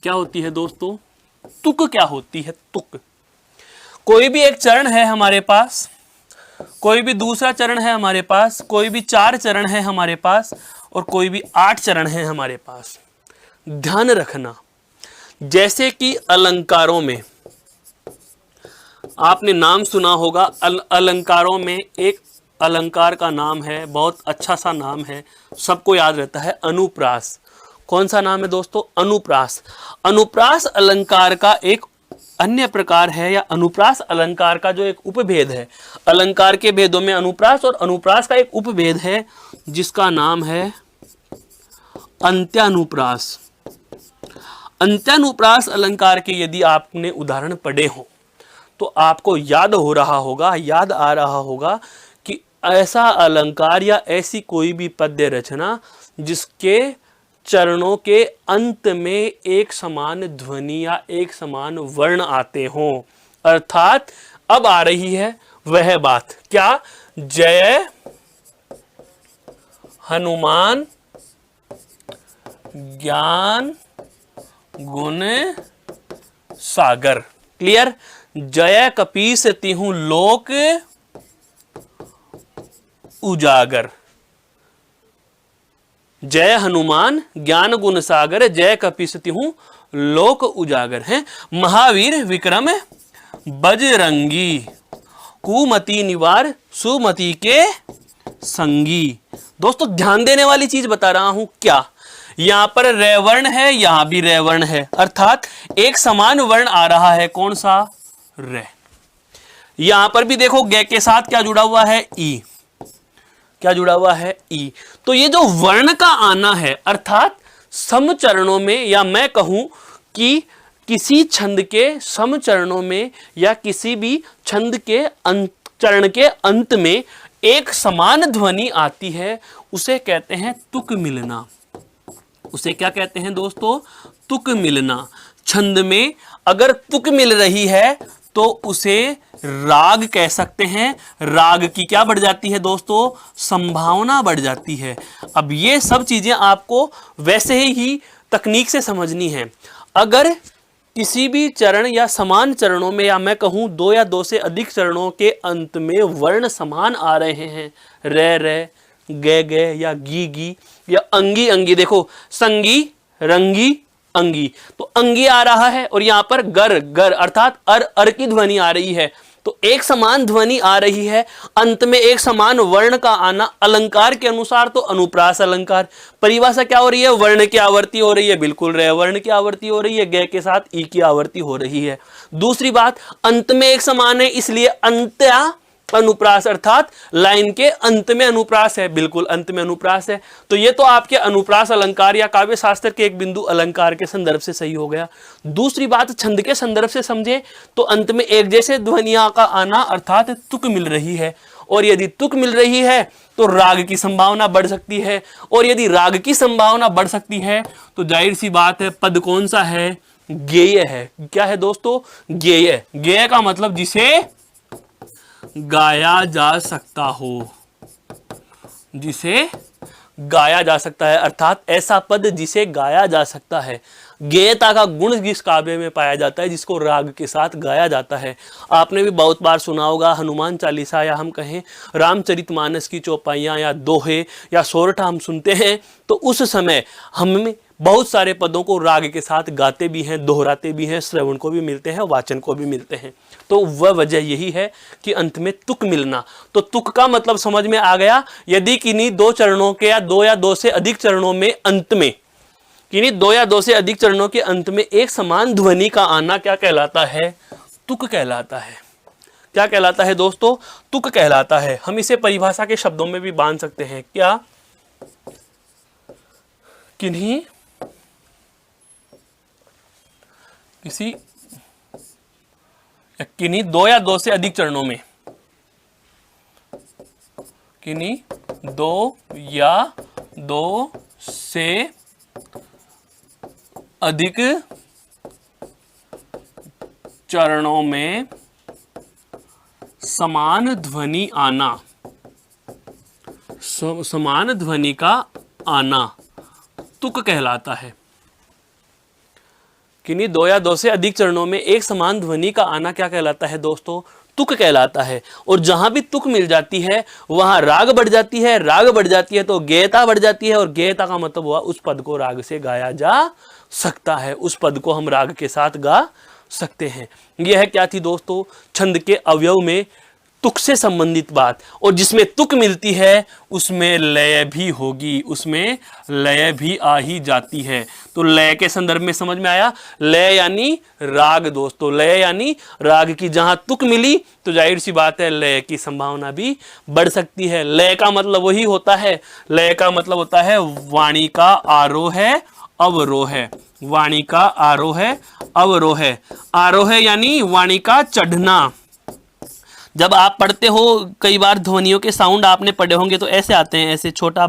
क्या होती है दोस्तों, तुक क्या होती है, तुक। कोई भी एक चरण है हमारे पास, कोई भी दूसरा चरण है हमारे पास, कोई भी 4 चरण है हमारे पास, और कोई भी 8 चरण है हमारे पास। ध्यान रखना, जैसे कि अलंकारों में आपने नाम सुना होगा, अलंकारों में एक अलंकार का नाम है, बहुत अच्छा सा नाम है, सबको याद रहता है, अनुप्रास। कौन सा नाम है दोस्तों, अनुप्रास। अनुप्रास अलंकार का एक अन्य प्रकार है, या अनुप्रास अलंकार का जो एक उपभेद है, अलंकार के भेदों में अनुप्रास और अनुप्रास का एक उपभेद है जिसका नाम है अंत्यानुप्रास। अंत्यानुप्रास अलंकार के यदि आपने उदाहरण पढ़े हो तो आपको याद हो रहा होगा, याद आ रहा होगा कि ऐसा अलंकार या ऐसी कोई भी पद्य रचना जिसके चरणों के अंत में एक समान ध्वनि या एक समान वर्ण आते हों। अर्थात अब आ रही है वह बात, क्या, जय हनुमान ज्ञान गुण सागर। क्लियर, जय कपीस तिहु लोक उजागर। जय हनुमान ज्ञान गुण सागर, जय कपीस तिहु लोक उजागर है। महावीर विक्रम बजरंगी, कुमति निवार सुमति के संगी। दोस्तों ध्यान देने वाली चीज बता रहा हूं, क्या यहां पर रैवर्ण है, यहां भी रैवर्ण है, अर्थात एक समान वर्ण आ रहा है, कौन सा, रे। यहां पर भी देखो गे के साथ क्या जुड़ा हुआ है, ई। क्या जुड़ा हुआ है, ई। तो ये जो वर्ण का आना है, अर्थात सम चरणों में, या मैं कहूं कि किसी छंद के सम चरणों में या किसी भी छंद के चरण के अंत में एक समान ध्वनि आती है, उसे कहते हैं तुक मिलना। उसे क्या कहते हैं दोस्तों, तुक मिलना। छंद में अगर तुक मिल रही है तो उसे राग कह सकते हैं। राग की क्या बढ़ जाती है दोस्तों, संभावना बढ़ जाती है। अब ये सब चीजें आपको वैसे ही तकनीक से समझनी है। अगर किसी भी चरण या समान चरणों में, या मैं कहूं 2 या 2 से अधिक चरणों के अंत में वर्ण समान आ रहे हैं, रे रे, गे गे, या गी गी, या अंगी अंगी, देखो संगी रंगी अंगी, तो अंगी आ रहा है, और यहां पर गर गर अर्थात अर की ध्वनि आ रही है, तो एक समान ध्वनि आ रही है, अंत में एक समान वर्ण का आना, अलंकार के अनुसार तो अनुप्रास अलंकार। परिभाषा क्या हो रही है, वर्ण की आवर्ती हो रही है, बिल्कुल रे वर्ण की आवर्ती हो रही है, गे के साथ ई की आवर्ती हो रही है। दूसरी बात, अंत में एक समान है, इसलिए अंत्या अनुप्रास, अर्थात लाइन के अंत में अनुप्रास है, बिल्कुल अंत में अनुप्रास है। तो ये तो आपके अनुप्रास अलंकार या काव्य शास्त्र के एक बिंदु अलंकार के संदर्भ से सही हो गया। दूसरी बात, छंद के संदर्भ से समझे तो अंत में एक जैसे ध्वनिया का आना, अर्थात तुक मिल रही है, और यदि तुक मिल रही है तो राग की संभावना बढ़ सकती है, और यदि राग की संभावना बढ़ सकती है तो जाहिर सी बात है पद कौन सा है, गेय है। क्या है दोस्तों, गेय। गेय का मतलब जिसे गाया जा सकता हो, जिसे गाया जा सकता है, अर्थात ऐसा पद जिसे गाया जा सकता है। गेयता का गुण जिस काव्य में पाया जाता है, जिसको राग के साथ गाया जाता है। आपने भी बहुत बार सुना होगा, हनुमान चालीसा या हम कहें रामचरितमानस की चौपाइयाँ या दोहे या सोरठा हम सुनते हैं, तो उस समय हमें बहुत सारे पदों को राग के साथ गाते भी हैं, दोहराते भी हैं, श्रवण को भी मिलते हैं, वाचन को भी मिलते हैं। तो वह वजह यही है कि अंत में तुक मिलना। तो तुक का मतलब समझ में आ गया, यदि किन्हीं 2 चरणों के या 2 से अधिक चरणों में अंत में, किन्हीं 2 या 2 से अधिक चरणों के अंत में एक समान ध्वनि का आना क्या कहलाता है, तुक कहलाता है। क्या कहलाता है दोस्तों, तुक कहलाता है। हम इसे परिभाषा के शब्दों में भी बांध सकते हैं, क्या, किन्हीं 2 या 2 से अधिक चरणों में, किन्हीं 2 या 2 से अधिक चरणों में समान ध्वनि आना, समान ध्वनि का आना तुक कहलाता है। किन्हीं 2 या 2 से अधिक चरणों में एक समान ध्वनि का आना क्या कहलाता है दोस्तों? तुक कहलाता है। और जहां भी तुक मिल जाती है वहां राग बढ़ जाती है, राग बढ़ जाती है तो गेयता बढ़ जाती है, और गेयता का मतलब हुआ उस पद को राग से गाया जा सकता है, उस पद को हम राग के साथ गा सकते हैं। यह क्या थी दोस्तों? छंद के अवयव में तुक से संबंधित बात। और जिसमें तुक मिलती है उसमें लय भी होगी, उसमें लय भी आ ही जाती है। तो लय के संदर्भ में समझ में आया, लय यानी राग दोस्तों, लय यानी राग की जहां तुक मिली तो जाहिर सी बात है लय की संभावना भी बढ़ सकती है। लय का मतलब वही होता है, लय का मतलब होता है वाणी का आरोह है अवरोह है, वाणी का आरोह है अवरोह है। आरोह यानी वाणी का चढ़ना। जब आप पढ़ते हो कई बार ध्वनियों के साउंड आपने पढ़े होंगे तो ऐसे आते हैं, ऐसे छोटा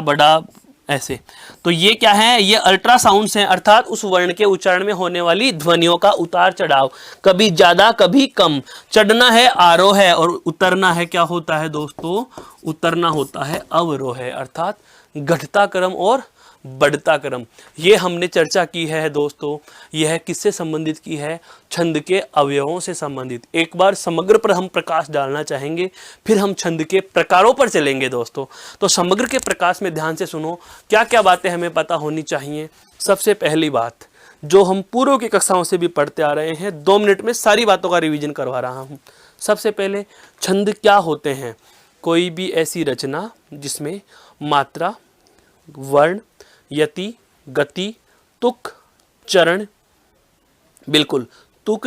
बड़ा ऐसे। तो ये क्या है? ये अल्ट्रासाउंड्स हैं, अर्थात उस वर्ण के उच्चारण में होने वाली ध्वनियों का उतार चढ़ाव, कभी ज्यादा कभी कम। चढ़ना है आरोह है और उतरना है क्या होता है दोस्तों? उतरना होता है अवरोह है, अर्थात घटता क्रम और बढ़ता क्रम। ये हमने चर्चा की है दोस्तों। यह किससे संबंधित की है? छंद के अवयवों से संबंधित। एक बार समग्र पर हम प्रकाश डालना चाहेंगे, फिर हम छंद के प्रकारों पर चलेंगे दोस्तों। तो समग्र के प्रकाश में ध्यान से सुनो, क्या क्या बातें हमें पता होनी चाहिए। सबसे पहली बात जो हम पूर्व की कक्षाओं से भी पढ़ते आ रहे हैं, 2 मिनट में सारी बातों का रिवीजन करवा रहा हूं। सबसे पहले छंद क्या होते हैं? कोई भी ऐसी रचना जिसमें मात्रा, वर्ण, यति, गति, तुक, चरण, बिल्कुल तुक,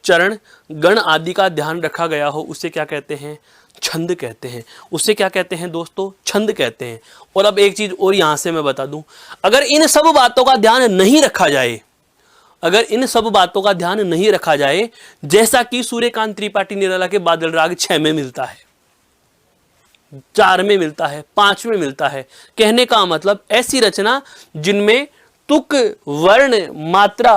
चरण, गण आदि का ध्यान रखा गया हो, उसे क्या कहते हैं? छंद कहते हैं। उसे क्या कहते हैं दोस्तों? छंद कहते हैं। और अब एक चीज और यहां से मैं बता दूं, अगर इन सब बातों का ध्यान नहीं रखा जाए, अगर इन सब बातों का ध्यान नहीं रखा जाए, जैसा कि सूर्यकांत त्रिपाठी निराला के बादल राग 6 में मिलता है, 4 में मिलता है, 5 में मिलता है, कहने का मतलब ऐसी रचना जिनमें तुक, वर्ण, मात्रा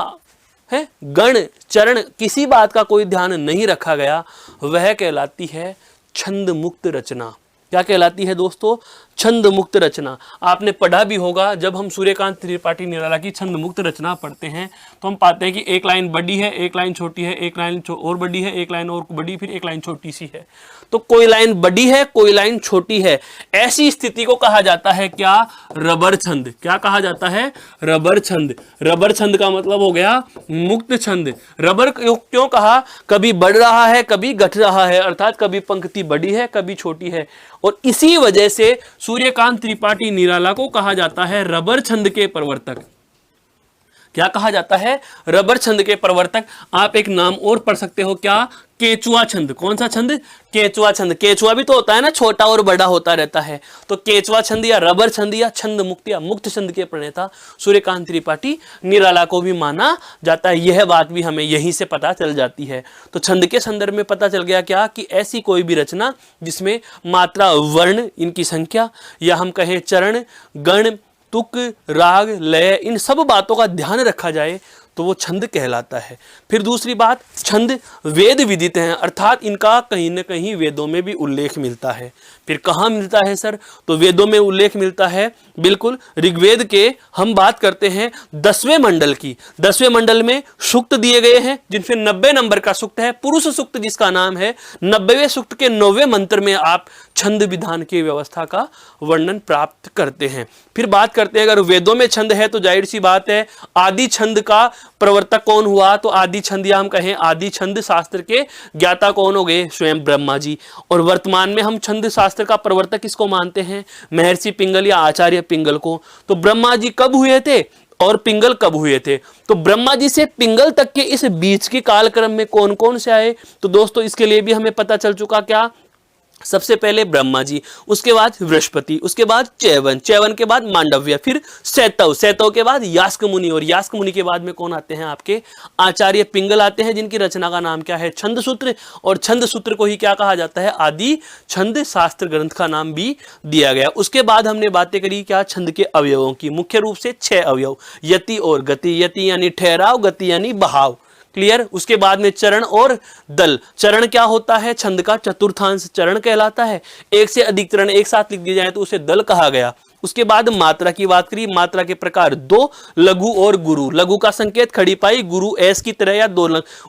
है, गण, चरण, किसी बात का कोई ध्यान नहीं रखा गया, वह कहलाती है छंद मुक्त रचना। क्या कहलाती है दोस्तों? छंद मुक्त रचना। आपने पढ़ा भी होगा, जब हम सूर्यकांत त्रिपाठी निराला की छंद मुक्त रचना पढ़ते हैं तो हम पाते हैं कि एक लाइन बड़ी है, एक लाइन छोटी है, एक लाइन और बड़ी है, एक लाइन और बड़ी, फिर एक लाइन छोटी सी है। तो कोई लाइन बड़ी है, कोई लाइन छोटी है, ऐसी स्थिति को कहा जाता है क्या? रबर छंद। क्या कहा जाता है? रबर छंद। रबर छंद का मतलब हो गया मुक्त छंद। रबर क्यों कहा? कभी बढ़ रहा है, कभी घट रहा है, अर्थात कभी पंक्ति बड़ी है, कभी छोटी है। और इसी वजह से सूर्यकांत त्रिपाठी निराला को कहा जाता है रबर छंद के प्रवर्तक। क्या कहा जाता है? रबर छंद के प्रवर्तक। आप एक नाम और पढ़ सकते हो, क्या? केचुआ छंद। कौन सा छंद? केचुआ छंद। केचुआ भी तो होता है ना, छोटा और बड़ा होता रहता है। तो केचुआ छंद या रबर छंद या छंद मुक्त या मुक्त छंद के प्रणेता सूर्यकांत त्रिपाठी निराला को भी माना जाता है। यह बात भी हमें यहीं से पता चल जाती है। तो छंद के संदर्भ में पता चल गया क्या? कि ऐसी कोई भी रचना जिसमें मात्रा, वर्ण, इनकी संख्या, या हम कहें चरण, गण, तुक, राग, लय, इन सब बातों का ध्यान रखा जाए तो वो छंद कहलाता है। फिर दूसरी बात, छंद वेद विदित हैं, अर्थात इनका कहीं न कहीं वेदों में भी उल्लेख मिलता है। फिर कहाँ मिलता है सर? तो वेदों में उल्लेख मिलता है, बिल्कुल ऋग्वेद के हम बात करते हैं 10वें मंडल की। 10वें मंडल में सूक्त दिए गए हैं, जिनमें 90 नंबर का सूक्त है, पुरुष सूक्त जिसका नाम है। 90वें सूक्त के 9वें मंत्र में आप छंद विधान की व्यवस्था का वर्णन प्राप्त करते हैं। फिर बात करते हैं, अगर वेदों में छंद है तो जाहिर सी बात है आदि छंद का प्रवर्तक कौन हुआ? तो आदि छंद या हम कहें आदि छंद शास्त्र के ज्ञाता कौन हो गए? स्वयं ब्रह्मा जी। और वर्तमान में हम छंद शास्त्र का प्रवर्तक किसको मानते हैं? महर्षि पिंगल या आचार्य पिंगल को। तो ब्रह्मा जी कब हुए थे और पिंगल कब हुए थे? तो ब्रह्मा जी से पिंगल तक के इस बीच के कालक्रम में कौन कौन से आए? तो दोस्तों इसके लिए भी हमें पता चल चुका क्या? सबसे पहले ब्रह्मा जी, उसके बाद बृहस्पति, उसके बाद च्यवन, च्यवन के बाद मांडव्य, फिर सैतव, सैतव के बाद यास्क मुनि, और यास्क मुनि के बाद में कौन आते हैं आपके आचार्य पिंगल आते हैं, जिनकी रचना का नाम क्या है छंद सूत्र, और छंद सूत्र को ही क्या कहा जाता है आदि छंद शास्त्र ग्रंथ का नाम भी दिया गया। उसके बाद हमने बातें करी क्या छंद के अवयवों की, मुख्य रूप से 6 अवयव, यति और गति, यति यानी ठहराव, गति यानी बहाव, क्लियर। उसके बाद में चरण और दल, चरण क्या होता है छंद का चतुर्थांश चरण कहलाता है, एक से अधिक चरण एक साथ लिख दिए जाए तो उसे दल कहा गया। उसके बाद मात्रा की बात करी, मात्रा के प्रकार 2, लघु और गुरु, लघु का संकेत खड़ी पाई, गुरु एस की तरह या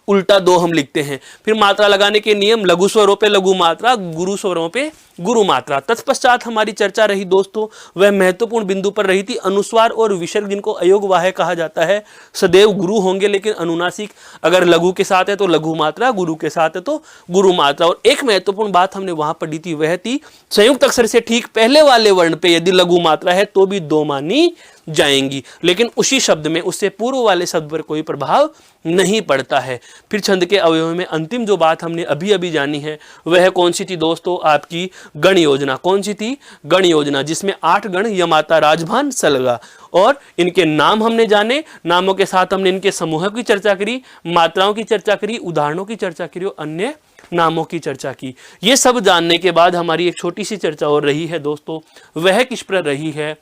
उल्टा 2 हम लिखते हैं। फिर मात्रा लगाने के नियम, लघु स्वरों पे लघु मात्रा, गुरु स्वरों पे गुरु मात्रा। तत्पश्चात हमारी चर्चा रही दोस्तों, वह महत्वपूर्ण बिंदु पर रही थी अनुस्वार और विसर्ग, जिनको अयोगवाह्य कहा जाता है। सदैव गुरु होंगे लेकिन अनुनासिक, अगर लघु के साथ है तो लघु मात्रा, गुरु के साथ है तो गुरु मात्रा। और एक महत्वपूर्ण बात हमने वहां पढ़ी थी, वह थी संयुक्त अक्षर से ठीक पहले वाले वर्ण पे यदि लघु मात्रा है तो भी 2 मानी जाएंगी, लेकिन उसी शब्द में उससे पूर्व वाले शब्द पर कोई प्रभाव नहीं पड़ता है। फिर छंद के अवयव में अंतिम जो बात हमने अभी अभी जानी है वह कौन सी थी दोस्तों, आपकी गण योजना। कौन सी थी, गण योजना, जिसमें 8 गण यमाता राजभान सलगा, और इनके नाम हमने जाने, नामों के साथ हमने इनके समूह की चर्चा करी, मात्राओं की चर्चा करी, उदाहरणों की चर्चा करी और अन्य नामों की चर्चा की। ये सब जानने के बाद हमारी एक छोटी सी चर्चा और रही है दोस्तों, वह किस पर रही है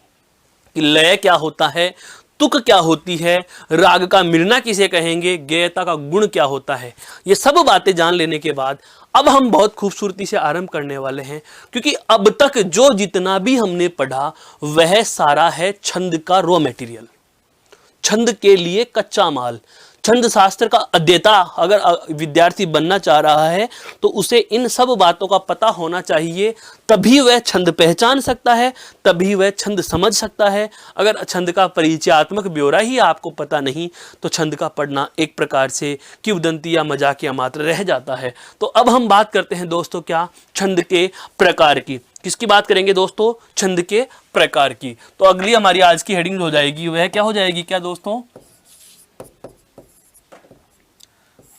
कि लय क्या होता है, तुक क्या होती है, राग का मिलना किसे कहेंगे, गेयता का गुण क्या होता है। ये सब बातें जान लेने के बाद अब हम बहुत खूबसूरती से आरंभ करने वाले हैं, क्योंकि अब तक जो जितना भी हमने पढ़ा वह सारा है छंद का रॉ मटेरियल, छंद के लिए कच्चा माल। छंद शास्त्र का अध्येता अगर विद्यार्थी बनना चाह रहा है तो उसे इन सब बातों का पता होना चाहिए, तभी वह छंद पहचान सकता है, तभी वह छंद समझ सकता है। अगर छंद का परिचयात्मक ब्यौरा ही आपको पता नहीं तो छंद का पढ़ना एक प्रकार से किंवदंती या मजाकिया मात्र रह जाता है। तो अब हम बात करते हैं दोस्तों क्या, छंद के प्रकार की। किसकी बात करेंगे दोस्तों, छंद के प्रकार की। तो अगली हमारी आज की हेडिंग हो जाएगी, वह क्या हो जाएगी क्या दोस्तों,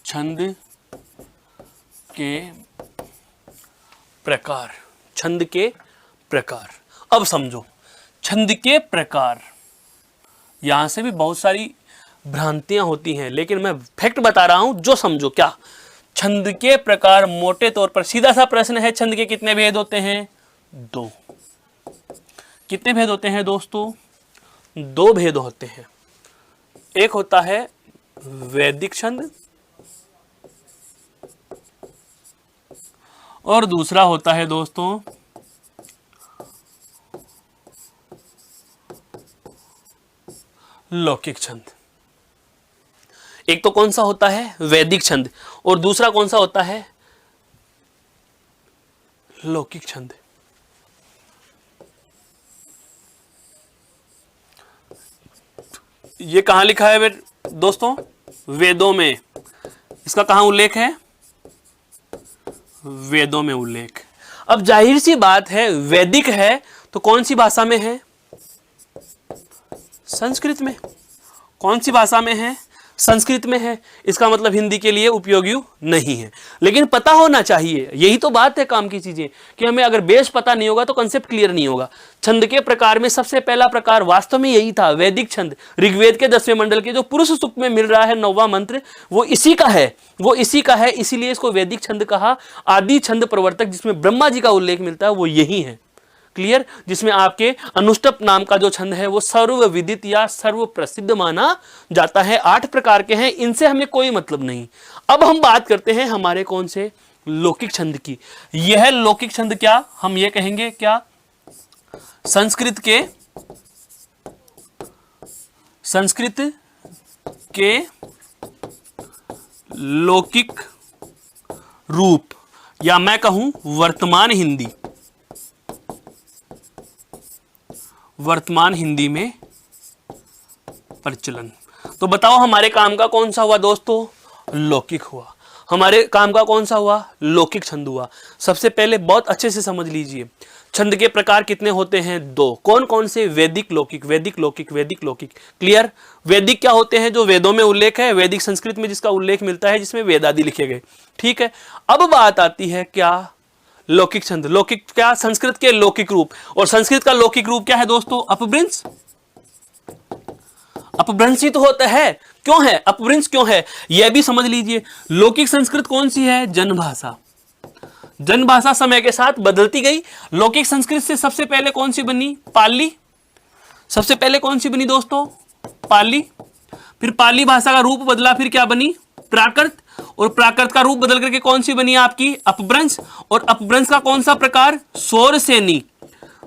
छंद के प्रकार। छंद के प्रकार, अब समझो छंद के प्रकार, यहां से भी बहुत सारी भ्रांतियां होती हैं, लेकिन मैं फैक्ट बता रहा हूं जो समझो। क्या छंद के प्रकार, मोटे तौर पर सीधा सा प्रश्न है, छंद के कितने भेद होते हैं, 2। कितने भेद होते हैं दोस्तों, 2 भेद होते हैं। एक होता है वैदिक छंद और दूसरा होता है दोस्तों लौकिक छंद। एक तो कौन सा होता है वैदिक छंद और दूसरा कौन सा होता है लौकिक छंद। ये कहां लिखा है दोस्तों, वेदों में। इसका कहां उल्लेख है, वेदों में उल्लेख। अब जाहिर सी बात है वैदिक है तो कौन सी भाषा में है, संस्कृत में। कौन सी भाषा में है, संस्कृत में है। इसका मतलब हिंदी के लिए उपयोगी नहीं है, लेकिन पता होना चाहिए। यही तो बात है काम की चीजें, कि हमें अगर बेस पता नहीं होगा तो कंसेप्ट क्लियर नहीं होगा। छंद के प्रकार में सबसे पहला प्रकार वास्तव में यही था, वैदिक छंद। ऋग्वेद के 10वें मंडल के जो पुरुष सूक्त में मिल रहा है 9वां मंत्र, वो इसी का है, वो इसी का है, इसीलिए इसको वैदिक छंद कहा। आदि छंद प्रवर्तक जिसमें ब्रह्मा जी का उल्लेख मिलता है वो यही है, क्लियर। जिसमें आपके अनुष्टप नाम का जो छंद है वो सर्व विदित या सर्व प्रसिद्ध माना जाता है। 8 प्रकार के हैं, इनसे हमें कोई मतलब नहीं। अब हम बात करते हैं हमारे कौन से लौकिक छंद की। यह लौकिक छंद क्या, हम ये कहेंगे क्या, संस्कृत के लौकिक रूप, या मैं कहूं वर्तमान हिंदी में प्रचलन। तो बताओ हमारे काम का कौन सा हुआ दोस्तों, लौकिक हुआ। हमारे काम का कौन सा हुआ, लौकिक छंद हुआ। सबसे पहले बहुत अच्छे से समझ लीजिए, छंद के प्रकार कितने होते हैं, 2। कौन कौन से, वैदिक लौकिक, वैदिक लौकिक, वैदिक लौकिक, क्लियर। वैदिक क्या होते हैं, जो वेदों में उल्लेख है, वैदिक संस्कृत में जिसका उल्लेख मिलता है, जिसमें वेद आदि लिखे गए, ठीक है। अब बात आती है क्या लौकिक छंद। लौकिक क्या? संस्कृत के लौकिक रूप। और संस्कृत का लौकिक रूप क्या है दोस्तों? अपभ्रंश। अपभ्रंश ही तो होता है। क्यों है अपभ्रंश? क्यों है यह भी समझ लीजिए। लौकिक संस्कृत कौन सी है? जनभाषा। जनभाषा समय के साथ बदलती गई। लौकिक संस्कृत से सबसे पहले कौन सी बनी? पाली। सबसे पहले कौन सी बनी दोस्तों? पाली। फिर पाली भाषा का रूप बदला, फिर क्या बनी? प्राकृत। और प्राकृत का रूप बदल करके कौन सी बनी आपकी? अपभ्रंश। और अपभ्रंश का कौन सा प्रकार? सौरसेनी।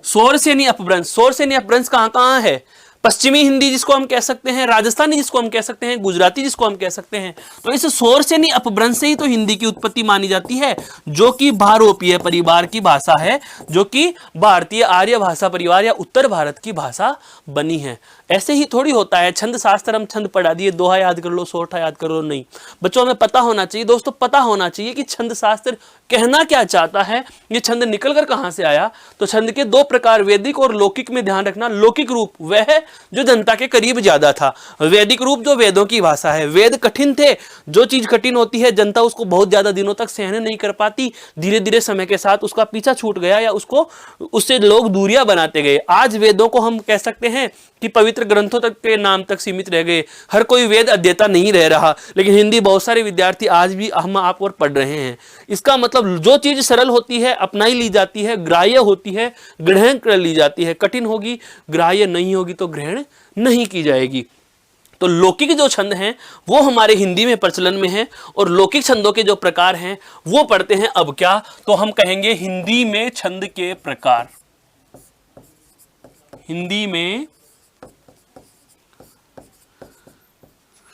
सौरसेनी अपभ्रंश। सौरसेनी अपभ्रंश कहां कहां है? पश्चिमी हिंदी जिसको हम कह सकते हैं, राजस्थानी जिसको हम कह सकते हैं, गुजराती जिसको हम कह सकते हैं। तो इस सौरसेनी अपभ्रंश से ही तो हिंदी की उत्पत्ति मानी जाती है, जो कि भारोपीय परिवार की भाषा है, जो कि भारतीय आर्य भाषा परिवार या उत्तर भारत की भाषा बनी है। ऐसे ही थोड़ी होता है। छंद शास्त्र हम छंद पढ़ा दिए, दोहा याद कर लो, सोठा याद कर लो, नहीं। बच्चों हमें पता होना चाहिए दोस्तों, पता होना चाहिए कि छंद शास्त्र कहना क्या चाहता है, ये छंद निकल कर कहां से आया। तो छंद के दो प्रकार, वैदिक और लौकिक में ध्यान रखना। लौकिक रूप वह है जो जनता के करीब ज्यादा था। वैदिक रूप जो वेदों की भाषा है। वेद कठिन थे। जो चीज कठिन होती है जनता उसको बहुत ज्यादा दिनों तक सहन नहीं कर पाती। धीरे धीरे समय के साथ उसका पीछा छूट गया या उससे लोग दूरियां बनाते गए। आज वेदों को हम कह सकते हैं कि पवित्र ग्रंथों तक के नाम तक सीमित रह गए। हर कोई वेद अध्येता नहीं रह रहा, लेकिन हिंदी बहुत सारे विद्यार्थी आज भी हम आप और पढ़ रहे हैं। इसका मतलब जो चीज सरल होती है अपनाई ली जाती है, ग्राह्य होती है, ग्रहण कर ली जाती है। कठिन होगी, ग्राह्य नहीं होगी तो ग्रहण नहीं की जाएगी। तो लौकिक जो छंद हैं वो हमारे हिंदी में प्रचलन में है, और लौकिक छंदों के जो प्रकार हैं वो पढ़ते हैं। अब क्या? तो हम कहेंगे हिंदी में छंद के प्रकार। हिंदी में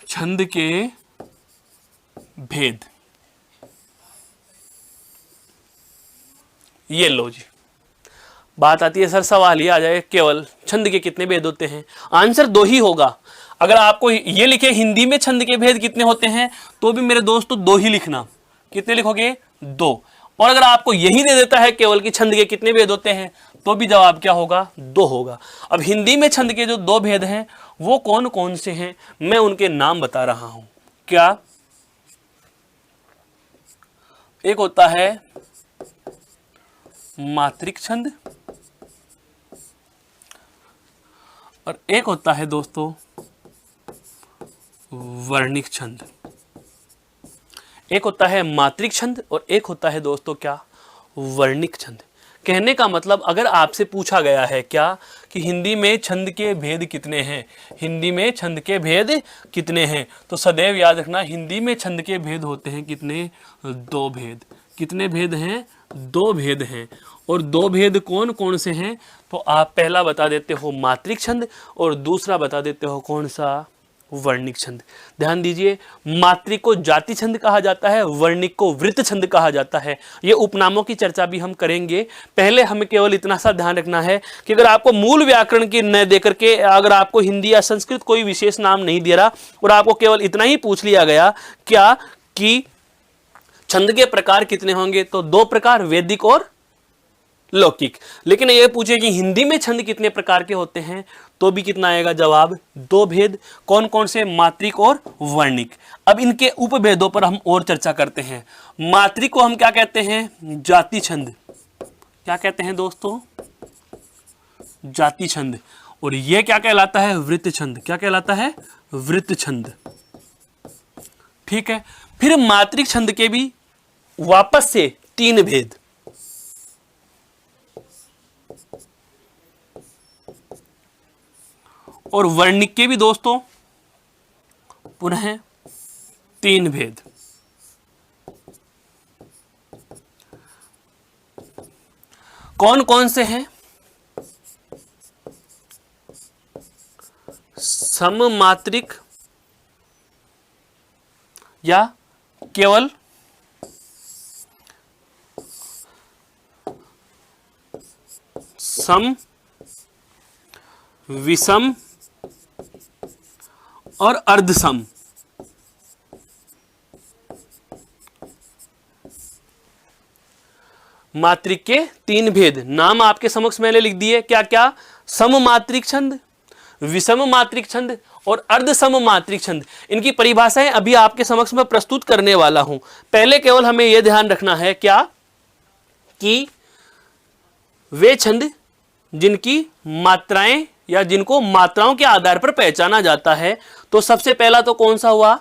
छंद के भेद। ये लो जी, बात आती है सर सवाल ये आ जाए केवल छंद के कितने भेद होते हैं? आंसर दो ही होगा। अगर आपको ये लिखे हिंदी में छंद के भेद कितने होते हैं, तो भी मेरे दोस्तों दो ही लिखना। कितने लिखोगे? दो। और अगर आपको यही दे देता है केवल कि छंद के कितने भेद होते हैं, तो भी जवाब क्या होगा? दो होगा। अब हिंदी में छंद के जो दो भेद हैं वो कौन कौन से हैं, मैं उनके नाम बता रहा हूं। क्या? एक होता है मात्रिक छंद, और एक होता है दोस्तों वर्णिक छंद। एक होता है मात्रिक छंद और एक होता है दोस्तों क्या? वर्णिक छंद। कहने का मतलब अगर आपसे पूछा गया है क्या कि हिंदी में छंद के भेद कितने हैं, हिंदी में छंद के भेद कितने हैं, तो सदैव याद रखना हिंदी में छंद के भेद होते हैं कितने? दो भेद। कितने भेद हैं? दो भेद हैं। और दो भेद कौन कौन से हैं? तो आप पहला बता देते हो मात्रिक छंद और दूसरा बता देते हो कौन सा? वर्णिक छंद। ध्यान दीजिए, मात्रिक को जाति छंद कहा जाता है, वर्णिक को वृत्त छंद कहा जाता है। ये उपनामों की चर्चा भी हम करेंगे। पहले हमें केवल इतना सा ध्यान रखना है कि अगर आपको मूल व्याकरण की न देकर के, अगर आपको हिंदी या संस्कृत कोई विशेष नाम नहीं दे रहा और आपको केवल इतना ही पूछ लिया गया क्या कि छंद के प्रकार कितने होंगे, तो दो प्रकार, वैदिक और लौकिक। लेकिन ये पूछे कि हिंदी में छंद कितने प्रकार के होते हैं, तो भी कितना आएगा जवाब? दो भेद। कौन कौन से? मात्रिक और वर्णिक। अब इनके उपभेदों पर हम और चर्चा करते हैं। मात्रिक को हम क्या कहते हैं? जाति छंद। क्या कहते हैं दोस्तों? जाति छंद। और ये क्या कहलाता है? वृत्त छंद। क्या कहलाता है? वृत्त छंद। ठीक है। फिर मात्रिक छंद के भी वापस से तीन भेद। और वर्णिक के भी दोस्तों पुनः तीन भेद। कौन कौन से हैं? सममात्रिक या केवल सम, विषम और अर्धसम। मात्रिक के तीन भेद नाम आपके समक्ष मैंने लिख दिए। क्या क्या? सममात्रिक छंद, विषम मात्रिक छंद और अर्धसम मात्रिक छंद। इनकी परिभाषाएं अभी आपके समक्ष में प्रस्तुत करने वाला हूं। पहले केवल हमें यह ध्यान रखना है क्या कि वे छंद जिनकी मात्राएं या जिनको मात्राओं के आधार पर पहचाना जाता है, तो सबसे पहला तो कौन सा हुआ,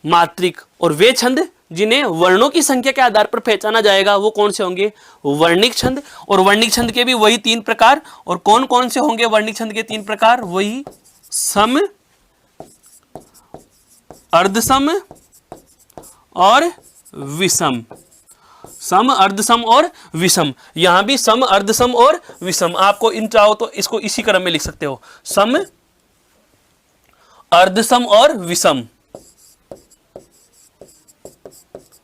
मात्रिक। और वे छंद जिन्हें वर्णों की संख्या के आधार पर पहचाना जाएगा वो कौन से होंगे, वर्णिक छंद। और वर्णिक छंद के भी वही 3 प्रकार, और कौन कौन से होंगे वर्णिक छंद के 3 प्रकार, वही सम, अर्धसम और विषम। सम, अर्धसम और विषम। यहां भी सम, अर्धसम और विषम। आपको इन चाहो तो इसको इसी क्रम में लिख सकते हो, सम, अर्धसम और विषम।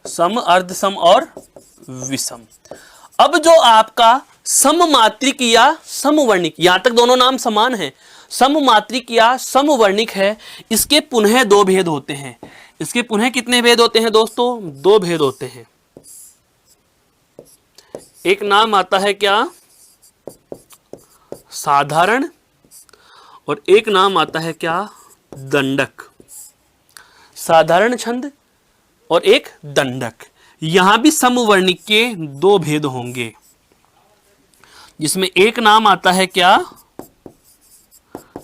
सम, अर्धसम और विषम। अब जो आपका सममात्रिक या समवर्णिक, यहां तक दोनों नाम समान हैं, सममात्रिक या समवर्णिक है, इसके पुनः 2 भेद होते हैं। इसके पुनः कितने भेद होते हैं दोस्तों, 2 भेद होते हैं। एक नाम आता है क्या, साधारण, और एक नाम आता है क्या, दंडक। साधारण छंद और एक दंडक। यहां भी समवर्णिक के 2 भेद होंगे, जिसमें एक नाम आता है क्या,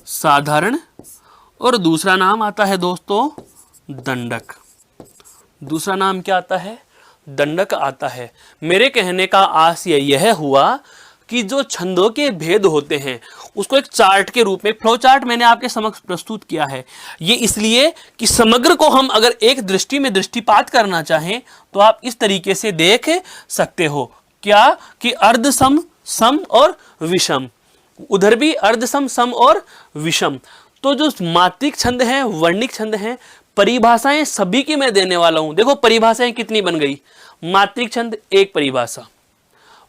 साधारण, और दूसरा नाम आता है दोस्तों दंडक। दूसरा नाम क्या आता है, दंडक आता है। मेरे कहने का आशय यह हुआ कि जो छंदों के भेद होते हैं उसको एक चार्ट के रूप में, फ्लो चार्ट मैंने आपके समक्ष प्रस्तुत किया है। ये इसलिए कि समग्र को हम अगर एक दृष्टि में दृष्टिपात करना चाहें तो आप इस तरीके से देख सकते हो, क्या कि अर्धसम, सम और विषम। उधर भी अर्धसम, सम और विषम। तो जो मात्रिक छंद हैं, वर्णिक छंद हैं, परिभाषाएं सभी की मैं देने वाला हूं। देखो परिभाषाएं कितनी बन गई, मात्रिक छंद 1 परिभाषा,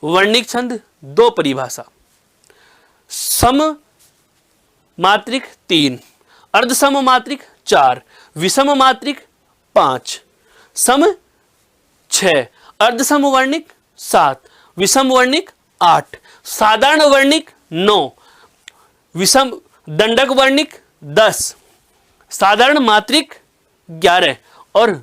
वर्णिक छंद 2 परिभाषा, सम मात्रिक 3, अर्धसम मात्रिक 4, विषम मात्रिक 5, सम 6, अर्धसम वर्णिक 7, विषम वर्णिक 8, साधारण वर्णिक 9, विषम दंडक वर्णिक 10, साधारण मात्रिक 11 और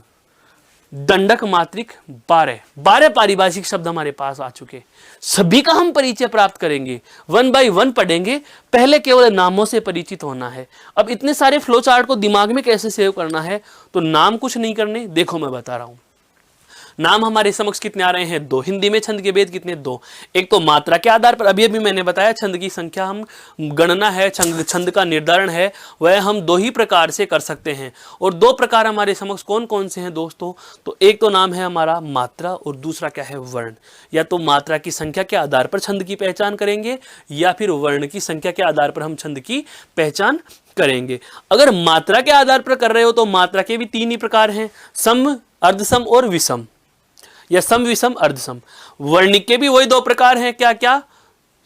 दंडक मात्रिक 12। 12 पारिभाषिक शब्द हमारे पास आ चुके। सभी का हम परिचय प्राप्त करेंगे, 1 बाय 1 पढ़ेंगे। पहले केवल नामों से परिचित होना है। अब इतने सारे फ्लो चार्ट को दिमाग में कैसे सेव करना है, तो नाम कुछ नहीं करने, देखो मैं बता रहा हूं। नाम हमारे समक्ष कितने आ रहे हैं, 2। हिंदी में छंद के भेद कितने, 2। एक तो मात्रा के आधार पर, अभी अभी मैंने बताया छंद की संख्या हम गणना है, छंद का निर्धारण है, वह हम 2 ही प्रकार से कर सकते हैं। और 2 प्रकार हमारे समक्ष कौन कौन से हैं दोस्तों, तो एक तो नाम है हमारा मात्रा और दूसरा क्या है, वर्ण। या तो मात्रा की संख्या के आधार पर छंद की पहचान करेंगे या फिर वर्ण की संख्या के आधार पर हम छंद की पहचान करेंगे। अगर मात्रा के आधार पर कर रहे हो तो मात्रा के भी 3 ही प्रकार हैं, सम, अर्धसम और विषम, या सम, विषम, अर्धसम। वर्णिक के भी वही 2 प्रकार हैं, क्या क्या,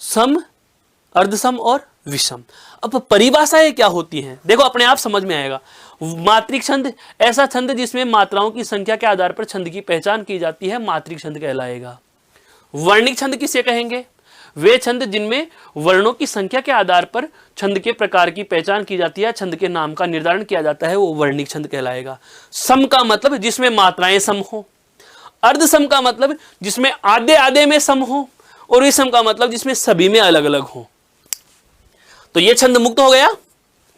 सम, अर्धसम और विषम। अब परिभाषाएं क्या होती हैं, देखो अपने आप समझ में आएगा। मात्रिक छंद ऐसा छंद जिसमें मात्राओं की संख्या के आधार पर छंद की पहचान की जाती है, मात्रिक छंद कहलाएगा। वर्णिक छंद किसे कहेंगे, वे छंद जिनमें वर्णों की संख्या के आधार पर छंद के प्रकार की पहचान की जाती है, छंद के नाम का निर्धारण किया जाता है, वो वर्णिक छंद कहलाएगा। सम का मतलब जिसमें मात्राएं सम हो, अर्धसम का मतलब जिसमें आधे आधे में सम हो, और विषम का मतलब जिसमें सभी में अलग अलग हो। तो ये छंद मुक्त हो गया,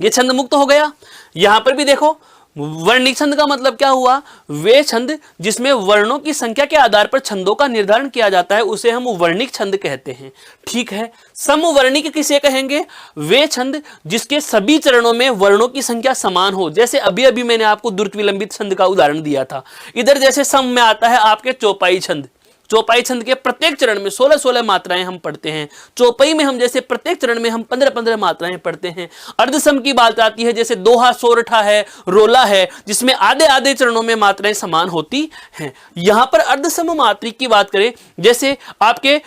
ये छंद मुक्त हो गया। यहां पर भी देखो वर्णिक छंद का मतलब क्या हुआ, वे छंद जिसमें वर्णों की संख्या के आधार पर छंदों का निर्धारण किया जाता है उसे हम वर्णिक छंद कहते हैं। ठीक है, समवर्णिक किसे कहेंगे, वे छंद जिसके सभी चरणों में वर्णों की संख्या समान हो। जैसे अभी अभी मैंने आपको द्रुत विलंबित छंद का उदाहरण दिया था। इधर जैसे सम में आता है आपके चौपाई छंद, चौपाई छंद के प्रत्येक चरण में 16-16 मात्राएं हम पढ़ते हैं। चौपाई में हम जैसे प्रत्येक चरण में हम 15-15 मात्राएं पढ़ते हैं। अर्धसम की बात आती है जैसे दोहा, सोरठा है, रोला है, जिसमें आधे आधे चरणों में मात्राएं समान होती हैं। यहां पर अर्धसम मात्रिक की बात करें, जैसे आपके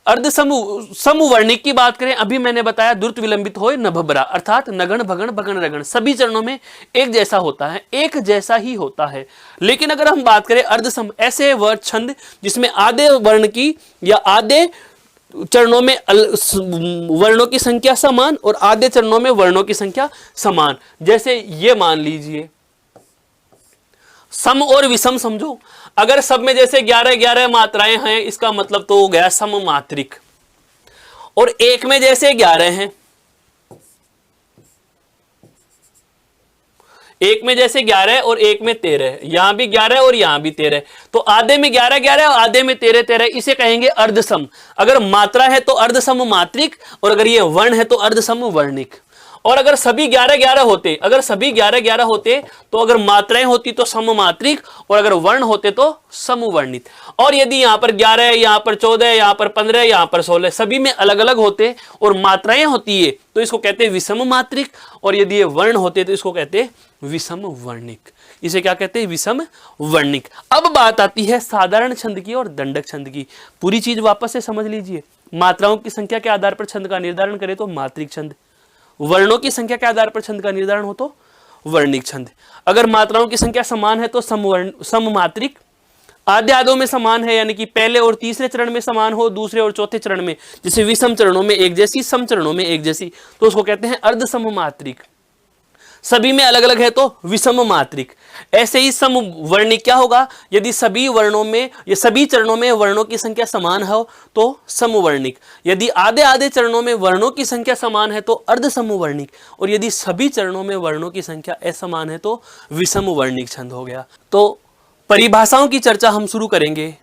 समवर्णिक की बात करें, अभी मैंने बताया द्रुत विलंबित होए नभबरा, अर्थात नगण, भगण, भगण, रगण, सभी चरणों में एक जैसा होता है, एक जैसा ही होता है। लेकिन अगर हम बात करें अर्धसम, ऐसे वर्ण छंद जिसमें आधे वर्ण की या आधे चरणों में वर्णों की संख्या समान और आधे चरणों में वर्णों की संख्या समान। जैसे ये मान लीजिए सम और विषम समझो। अगर सब में जैसे 11-11 मात्राएं हैं, इसका मतलब तो हो गया सममात्रिक। और एक में जैसे 11 हैं, एक में जैसे 11 और एक में 13, यहां भी 11 और यहां भी 13, तो आधे में 11-11 और आधे में 13-13, इसे कहेंगे अर्धसम। अगर मात्रा है तो अर्धसम मात्रिक, और अगर ये वर्ण है तो अर्धसम वर्णिक। और अगर सभी 11-11 होते, अगर सभी 11-11 होते तो अगर मात्राएं होती तो सममात्रिक, और अगर वर्ण होते तो समवर्णित। और यदि यहां पर 11, यहां पर 14, यहां पर 15, यहां पर 16, सभी में अलग अलग होते और मात्राएं होती है तो इसको कहते हैं विषम मात्रिक, और यदि ये वर्ण होते तो इसको कहते हैं विषम वर्णिक। इसे क्या कहते हैं? विषम वर्णिक। अब बात आती है साधारण छंद की और दंडक छंद की। पूरी चीज वापस से समझ लीजिए। मात्राओं की संख्या के आधार पर छंद का निर्धारण करें तो मात्रिक छंद, वर्णों की संख्या के आधार पर छंद का निर्धारण हो तो वर्णिक छंद। अगर मात्राओं की संख्या समान है तो सममात्रिक, आधे आधों में समान है यानी कि पहले और तीसरे चरण में समान हो, दूसरे और चौथे चरण में, जैसे विषम चरणों में एक जैसी, सम चरणों में एक जैसी, तो उसको कहते हैं अर्ध सममात्रिक। सभी में अलग अलग है तो विषम मात्रिक। ऐसे ही समवर्णिक क्या होगा? यदि सभी वर्णों में या सभी चरणों में वर्णों की संख्या समान हो तो समवर्णिक। यदि आधे आधे चरणों में वर्णों की संख्या समान है तो अर्ध समवर्णिक, और यदि सभी चरणों में वर्णों की संख्या असमान है तो विषम वर्णिक छंद हो गया। तो परिभाषाओं की चर्चा हम शुरू करेंगे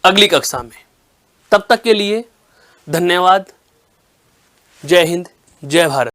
अगली कक्षा में। तब तक के लिए धन्यवाद। जय हिंद, जय भारत।